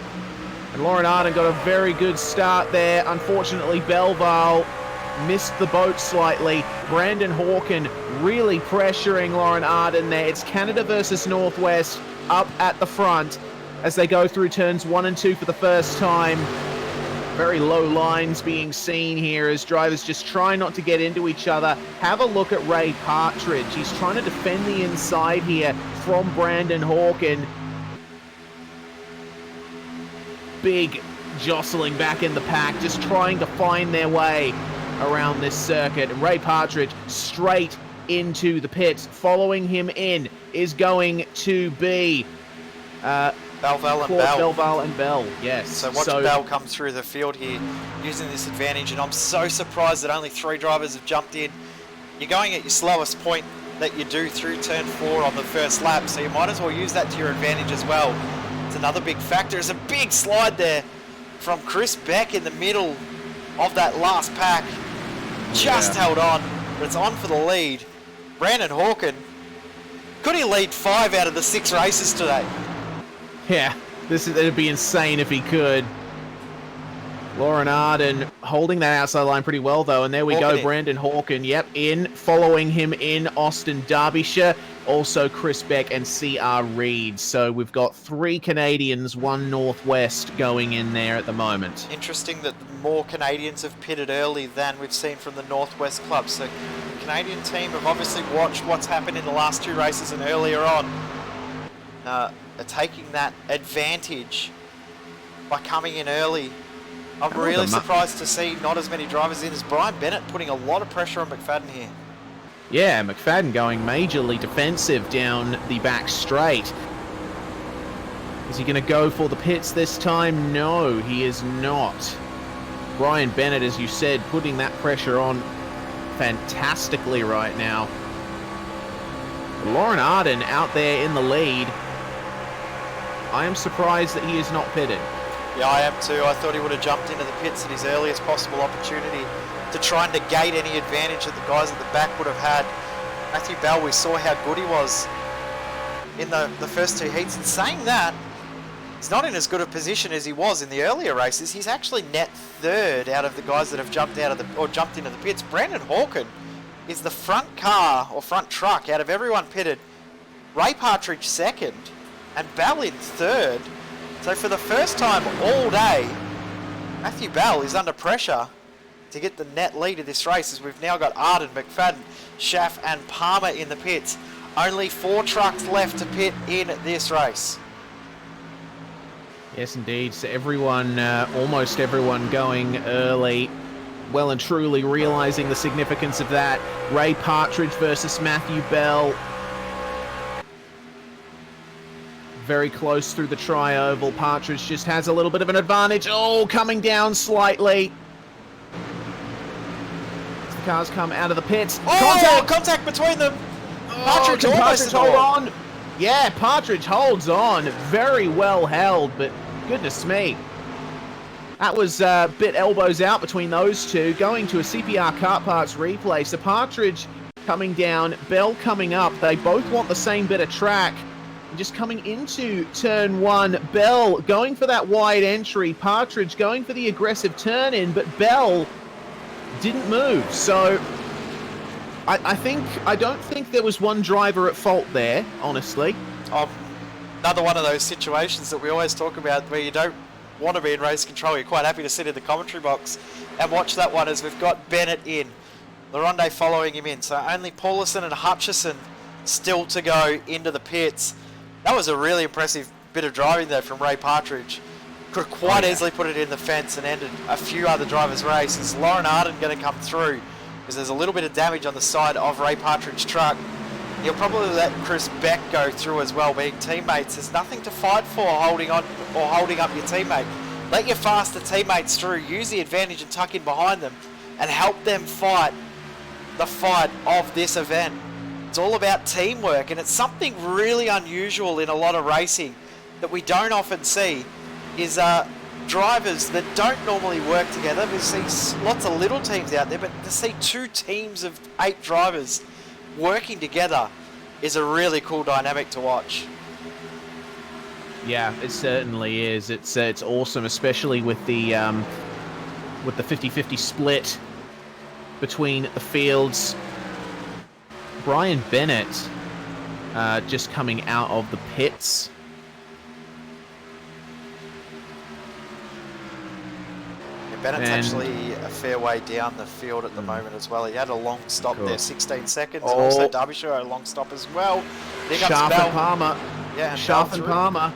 And Lauren Arden got a very good start there. Unfortunately, Belval missed the boat slightly. Brandon Hawken really pressuring Lauren Arden there. It's Canada versus Northwest up at the front as they go through turns 1 and 2 for the first time. Very low lines being seen here as drivers just try not to get into each other. Have a look at Ray Partridge. He's trying to defend the inside here from Brandon Hawken. Big jostling back in the pack, just trying to find their way around this circuit. And Ray Partridge straight into the pits. Following him in is going to be Belval and Bell, yes. So watch Bell come through the field here using this advantage, and I'm so surprised that only 3 drivers have jumped in. You're going at your slowest point that you do through turn 4 on the first lap, so you might as well use that to your advantage as well. It's another big factor. There's a big slide there from Chris Beck in the middle of that last pack. Just held on, but it's on for the lead. Brandon Hawken, could he lead 5 out of the 6 races today? Yeah, it'd be insane if he could. Lauren Arden holding that outside line pretty well, though. And there we go, Brandon Hawken. Yep, in. Following him in, Austin Derbyshire. Also Chris Beck and C.R. Reid. So we've got 3 Canadians, 1 Northwest going in there at the moment. Interesting that more Canadians have pitted early than we've seen from the Northwest club. So the Canadian team have obviously watched what's happened in the last 2 races and earlier on. Are taking that advantage by coming in early. I'm really surprised to see not as many drivers in as Brian Bennett putting a lot of pressure on McFadden here. Yeah, McFadden going majorly defensive down the back straight. Is he going to go for the pits this time? No, he is not. Brian Bennett, as you said, putting that pressure on fantastically right now. Lauren Arden out there in the lead. I am surprised that he is not pitted. Yeah, I am too. I thought he would have jumped into the pits at his earliest possible opportunity to try and negate any advantage that the guys at the back would have had. Matthew Bell, we saw how good he was in the first 2 heats. And saying that, he's not in as good a position as he was in the earlier races. He's actually net 3rd out of the guys that have jumped out of jumped into the pits. Brandon Hawken is the front car or front truck out of everyone pitted. Ray Partridge 2nd and Bell in 3rd. So for the first time all day, Matthew Bell is under pressure to get the net lead of this race, as we've now got Arden, McFadden, Schaff and Palmer in the pits. Only 4 trucks left to pit in this race. Yes, indeed. So everyone, almost everyone going early, well and truly realizing the significance of that. Ray Partridge versus Matthew Bell. Very close through the tri-oval. Partridge just has a little bit of an advantage. Oh, coming down slightly. As the cars come out of the pits. Oh, contact between them. Partridge almost hold on. Yeah, Partridge holds on. Very well held, but goodness me. That was a bit elbows out between those two. Going to a CPR Kart Parts replay. So Partridge coming down, Bell coming up. They both want the same bit of track. Just coming into turn 1, Bell going for that wide entry, Partridge going for the aggressive turn in, but Bell didn't move. So I don't think there was one driver at fault there, honestly. Another one of those situations that we always talk about where you don't want to be in race control. You're quite happy to sit in the commentary box and watch that one, as we've got Bennett in, Laronde following him in. So only Paulison and Hutchison still to go into the pits. That was a really impressive bit of driving there from Ray Partridge. Could have quite easily put it in the fence and ended a few other drivers' races. Lauren Arden going to come through because there's a little bit of damage on the side of Ray Partridge's truck. He'll probably let Chris Beck go through as well, being teammates. There's nothing to fight for holding on or holding up your teammate. Let your faster teammates through, use the advantage and tuck in behind them and help them fight the fight of this event. It's all about teamwork, and it's something really unusual in a lot of racing that we don't often see, is drivers that don't normally work together. We see lots of little teams out there, but to see 2 teams of 8 drivers working together is a really cool dynamic to watch. Yeah, it certainly is. It's awesome, especially with the 50-50 split between the fields. Brian Bennett just coming out of the pits. Yeah, Bennett's actually a fair way down the field at the moment as well. He had a long stop there, 16 seconds. Oh. Also Derbyshire a long stop as well. Schaff and Palmer. Yeah, Schaff and Palmer.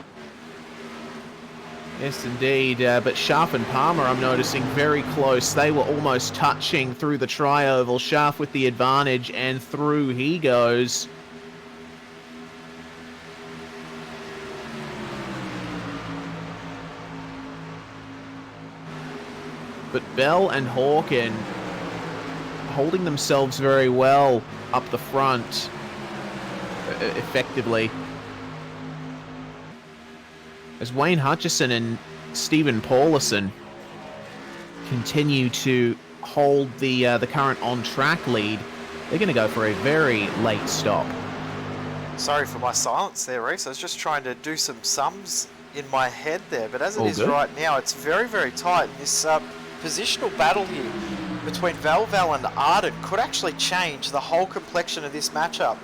Yes, indeed. But Schaff and Palmer, I'm noticing, very close. They were almost touching through the tri-oval. Schaff with the advantage, and through he goes. But Bell and Hawken holding themselves very well up the front, effectively. as Wayne Hutchison and Stephen Paulison continue to hold the current on-track lead, they're going to go for a very late stop. Sorry for my silence there, Reese. I was just trying to do some sums in my head there, but as it All is good. right now, it's very, very tight. And this positional battle here between Valval and Arden could actually change the whole complexion of this matchup.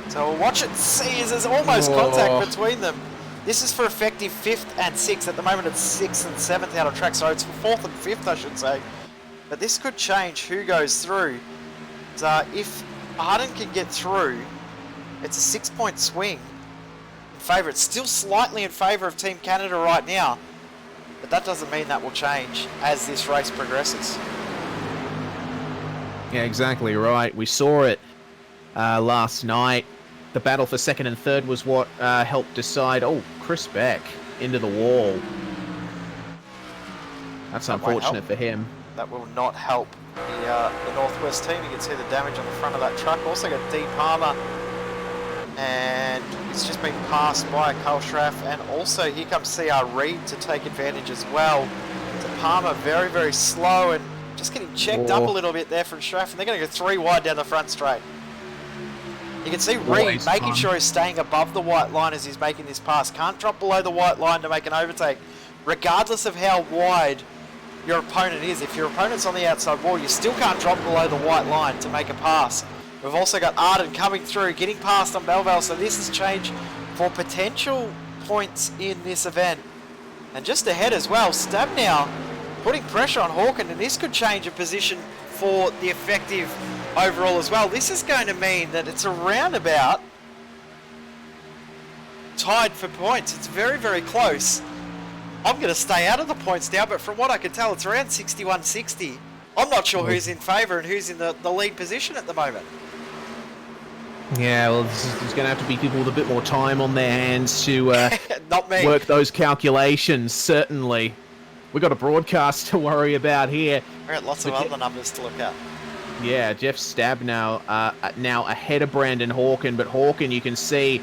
So we'll watch it and see as there's almost contact between them. This is for effective 5th and 6th. At the moment it's 6th and 7th out of track, so it's for 4th and 5th, I should say. But this could change who goes through. So if Arden can get through, it's a 6-point swing in favour. It's still slightly in favour of Team Canada right now, but that doesn't mean that will change as this race progresses. Yeah, exactly right. We saw it last night. The battle for 2nd and 3rd was what helped decide. Oh, Chris Beck into the wall. That's unfortunate for him. That will not help the Northwest team. You can see the damage on the front of that truck. Also got D Palmer, and it's just been passed by Carl Schraff, and also here comes CR Reed to take advantage as well. So Palmer very, very slow and just getting checked up a little bit there from Schraff, and they're going to go 3 wide down the front straight. You can see Reed making sure he's staying above the white line as he's making this pass. Can't drop below the white line to make an overtake, regardless of how wide your opponent is. If your opponent's on the outside wall, you still can't drop below the white line to make a pass. We've also got Arden coming through, getting past on Belval, so this has changed for potential points in this event. And just ahead as well, Stab now putting pressure on Hawken, and this could change a position for the effective overall as well. This is going to mean that it's around about tied for points. It's very, very close. I'm going to stay out of the points now, but from what I can tell, it's around 61-60. I'm not sure who's in favour and who's in the lead position at the moment. Yeah, well, there's going to have to be people with a bit more time on their hands to Not me. work those calculations, certainly. We've got a broadcast to worry about here. We've got lots of other numbers to look at. Yeah, Jeff Stab now ahead of Brandon Hawken, but Hawken, you can see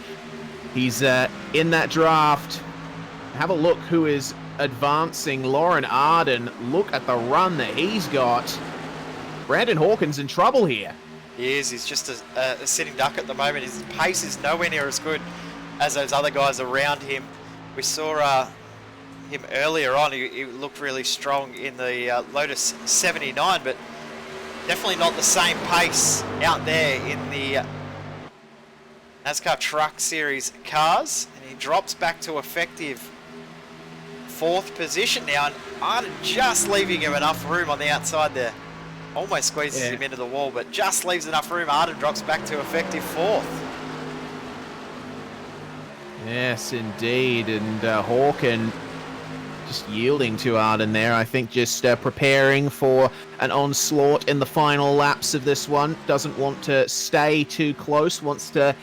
he's in that draft. Have a look who is advancing. Lauren Arden, look at the run that he's got. Brandon Hawken's in trouble here. He is. He's just a sitting duck at the moment. His pace is nowhere near as good as those other guys around him. We saw him earlier on. He looked really strong in the Lotus 79, but definitely not the same pace out there in the NASCAR Truck Series cars. And he drops back to effective 4th position now, and Arden just leaving him enough room on the outside there. Almost squeezes him into the wall, but just leaves enough room. Arden drops back to effective 4th. Yes, indeed, and Hawken just yielding to Arden there. I think just preparing for an onslaught in the final laps of this one. Doesn't want to stay too close, wants to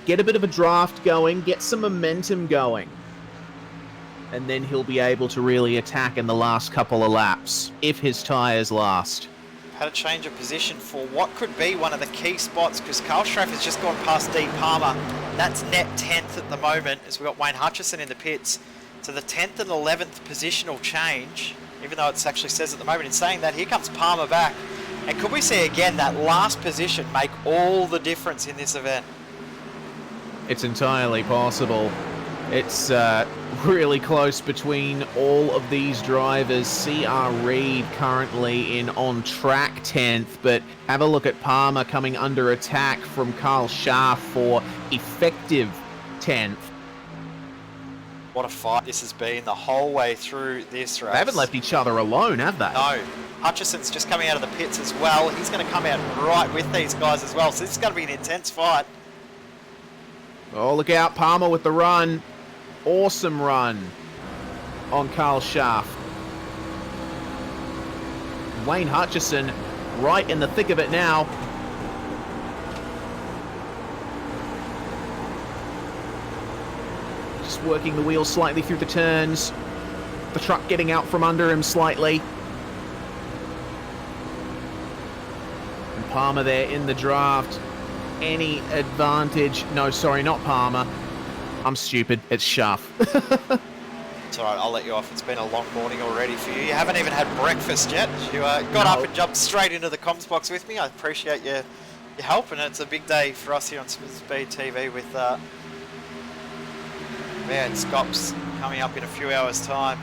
get a bit of a draft going, get some momentum going. And then he'll be able to really attack in the last couple of laps, if his tyres last. Had a change of position for what could be one of the key spots, because Carl Schraff has just gone past D Palmer. That's net 10th at the moment, as we've got Wayne Hutchison in the pits. So the 10th and 11th positional change, even though it actually says at the moment, in saying that, here comes Palmer back. And could we see again that last position make all the difference in this event? It's entirely possible. It's really close between all of these drivers. CR Reed currently in on track 10th, but have a look at Palmer coming under attack from Carl Schaff for effective 10th. What a fight this has been the whole way through this race. They haven't left each other alone, have they? No. Hutchison's just coming out of the pits as well. He's going to come out right with these guys as well, so this is going to be an intense fight. Oh, look out, Palmer with the run. Awesome run on Carl Schaff. Wayne Hutchison right in the thick of it now. Just working the wheels slightly through the turns. The truck getting out from under him slightly. And Palmer there in the draft. Any advantage? No, sorry, not Palmer. I'm stupid. It's Schaff. It's alright, I'll let you off. It's been a long morning already for you. You haven't even had breakfast yet. You got up and jumped straight into the comms box with me. I appreciate your help, and it's a big day for us here on Speed TV with Scops coming up in a few hours' time.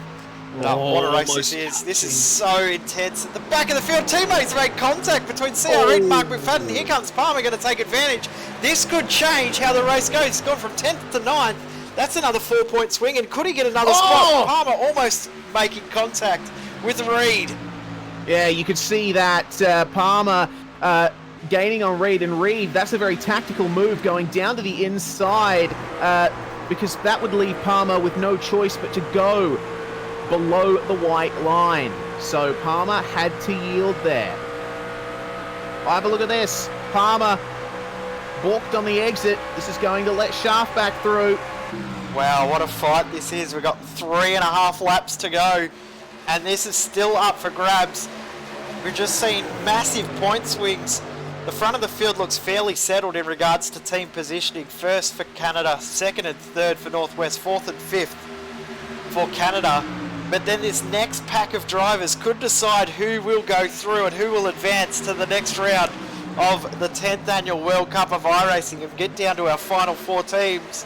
What a race this is. This is so intense. At the back of the field, teammates make contact between CR and Mark McFadden. Here comes Palmer, going to take advantage. This could change how the race goes. It's gone from 10th to 9th. That's another 4-point swing, and could he get another spot? Palmer almost making contact with Reed. Yeah, you could see that Palmer gaining on Reed, and Reed, that's a very tactical move going down to the inside because that would leave Palmer with no choice but to go below the white line. So Palmer had to yield there. Have a look at this. Palmer balked on the exit. This is going to let Shaft back through. Wow, what a fight this is. We've got 3.5 laps to go, and this is still up for grabs. We've just seen massive point swings. The front of the field looks fairly settled in regards to team positioning. First for Canada, second and third for Northwest, fourth and fifth for Canada. But then this next pack of drivers could decide who will go through and who will advance to the next round of the 10th Annual World Cup of iRacing and get down to our final 4 teams.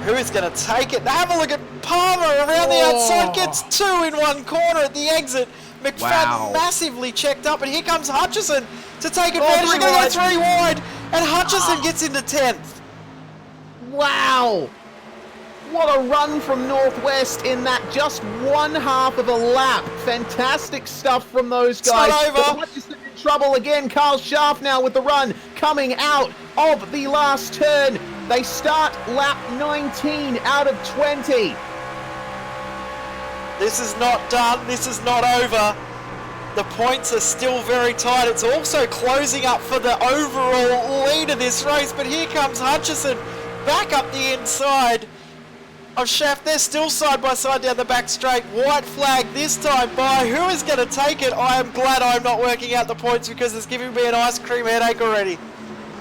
Who is going to take it? Have a look at Palmer around the outside, gets 2 in one corner at the exit. McFadden massively checked up, and here comes Hutchison to take advantage. They're going to go 3 wide, and Hutchison gets into 10th. Wow! What a run from Northwest in that just 1/2 of a lap. Fantastic stuff from those guys. It's not over. Hutchison in trouble again. Carl Schaff now with the run coming out of the last turn. They start lap 19 out of 20. This is not done. This is not over. The points are still very tight. It's also closing up for the overall lead of this race. But here comes Hutchison back up the inside of Schaff. They're still side by side down the back straight. White flag this time by who is going to take it? I am glad I'm not working out the points because it's giving me an ice cream headache already.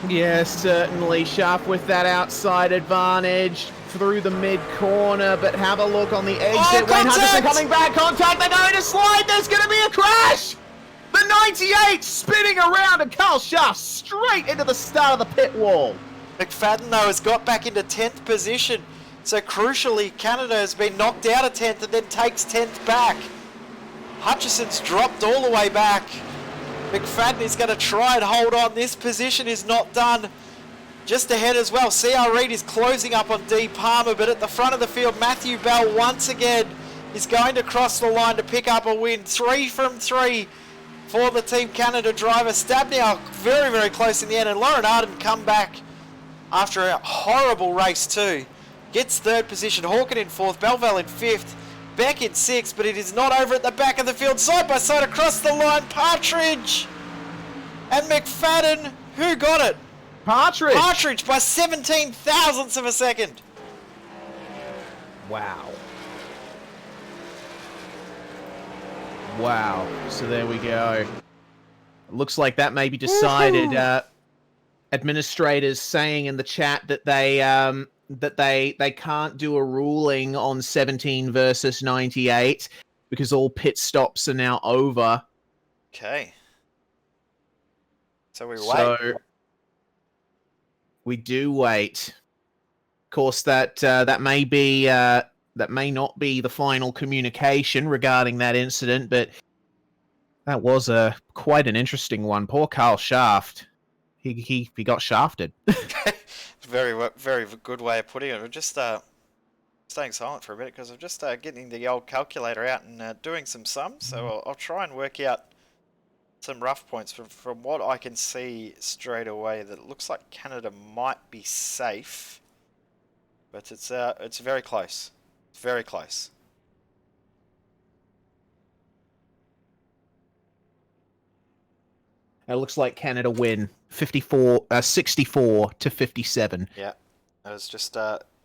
Yes, certainly. Schaff with that outside advantage through the mid-corner, but have a look on the exit. Wayne Hutchison coming back. Contact. They're going to slide. There's going to be a crash. The 98 spinning around, and Carl Schaff straight into the start of the pit wall. McFadden, though, has got back into 10th position. So crucially, Canada has been knocked out of 10th and then takes 10th back. Hutchison's dropped all the way back. McFadden is going to try and hold on. This position is not done. Just ahead as well, CR Reid is closing up on D Palmer, but at the front of the field, Matthew Bell once again is going to cross the line to pick up a win. 3 from 3 for the Team Canada driver. Stabnow very, very close in the end, and Lauren Arden come back after a horrible race too. Gets 3rd position, Hawken in 4th, Belval in 5th, Beck in 6th, but it is not over at the back of the field. Side by side across the line, Partridge and McFadden. Who got it? Partridge. Partridge by 17 thousandths of a second. Wow. Wow. So there we go. Looks like that may be decided. Administrators saying in the chat that they can't do a ruling on 17 versus 98 because all pit stops are now over. Okay. So we wait. So we do wait. Of course, that may not be the final communication regarding that incident, but that was quite an interesting one. Poor Carl Shaft. He got shafted. Very good way of putting it. We're just staying silent for a minute because I'm just getting the old calculator out and doing some sums. So I'll try and work out some rough points from what I can see straight away. That it looks like Canada might be safe, but it's very close. It's very close. It looks like Canada win 64 to 57. Yeah, I was just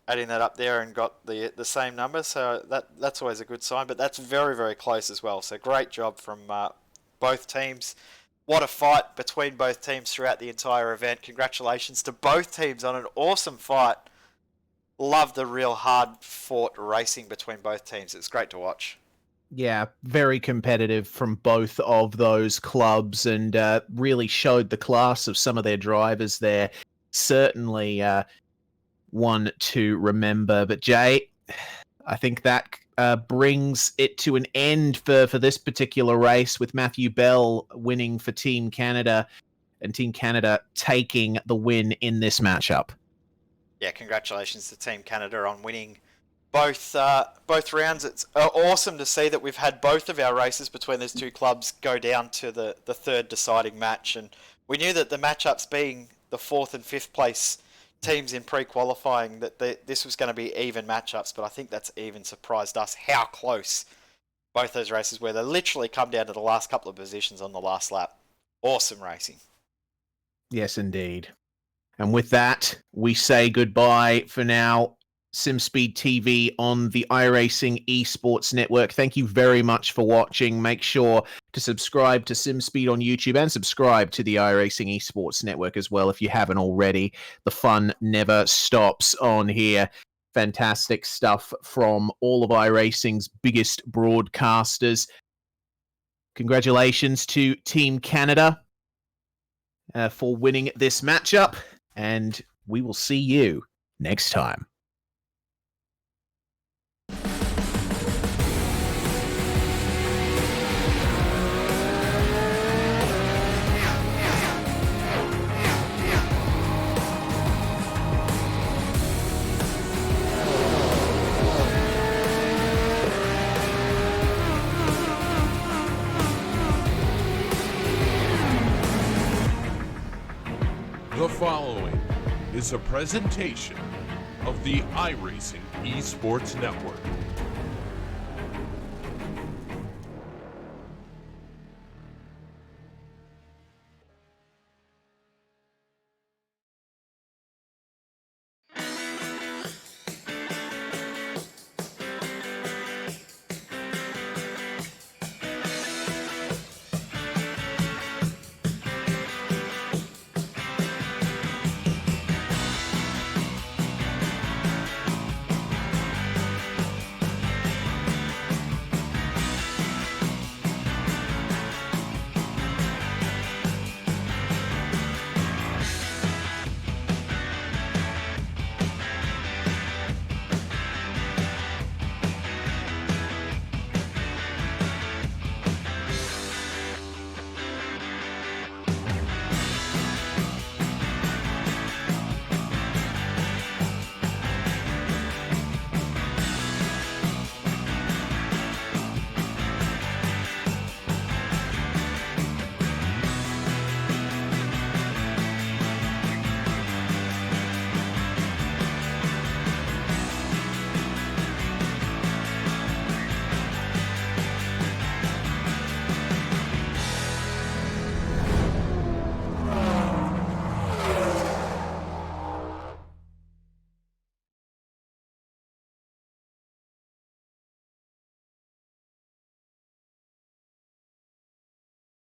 adding that up there and got the same number, so that's always a good sign. But that's very, very close as well. So great job from both teams. What a fight between both teams throughout the entire event. Congratulations to both teams on an awesome fight. love the real hard-fought racing between both teams. It's great to watch. Yeah, very competitive from both of those clubs, and really showed the class of some of their drivers there. Certainly one to remember. But Jay, I think that brings it to an end for this particular race, with Matthew Bell winning for Team Canada, and Team Canada taking the win in this matchup. Yeah, congratulations to Team Canada on winning both rounds. It's awesome to see that we've had both of our races between those two clubs go down to the third deciding match, and we knew that the matchups being the 4th and 5th place teams in pre-qualifying, that this was going to be even matchups, but I think that's even surprised us how close both those races were. They literally come down to the last couple of positions on the last lap. Awesome racing. Yes, indeed. And with that, we say goodbye for now. SimSpeed TV on the iRacing eSports Network. Thank you very much for watching. Make sure to subscribe to SimSpeed on YouTube and subscribe to the iRacing eSports Network as well if you haven't already. The fun never stops on here. Fantastic stuff from all of iRacing's biggest broadcasters. Congratulations to Team Canada for winning this matchup, and we will see you next time. The following is a presentation of the iRacing eSports Network.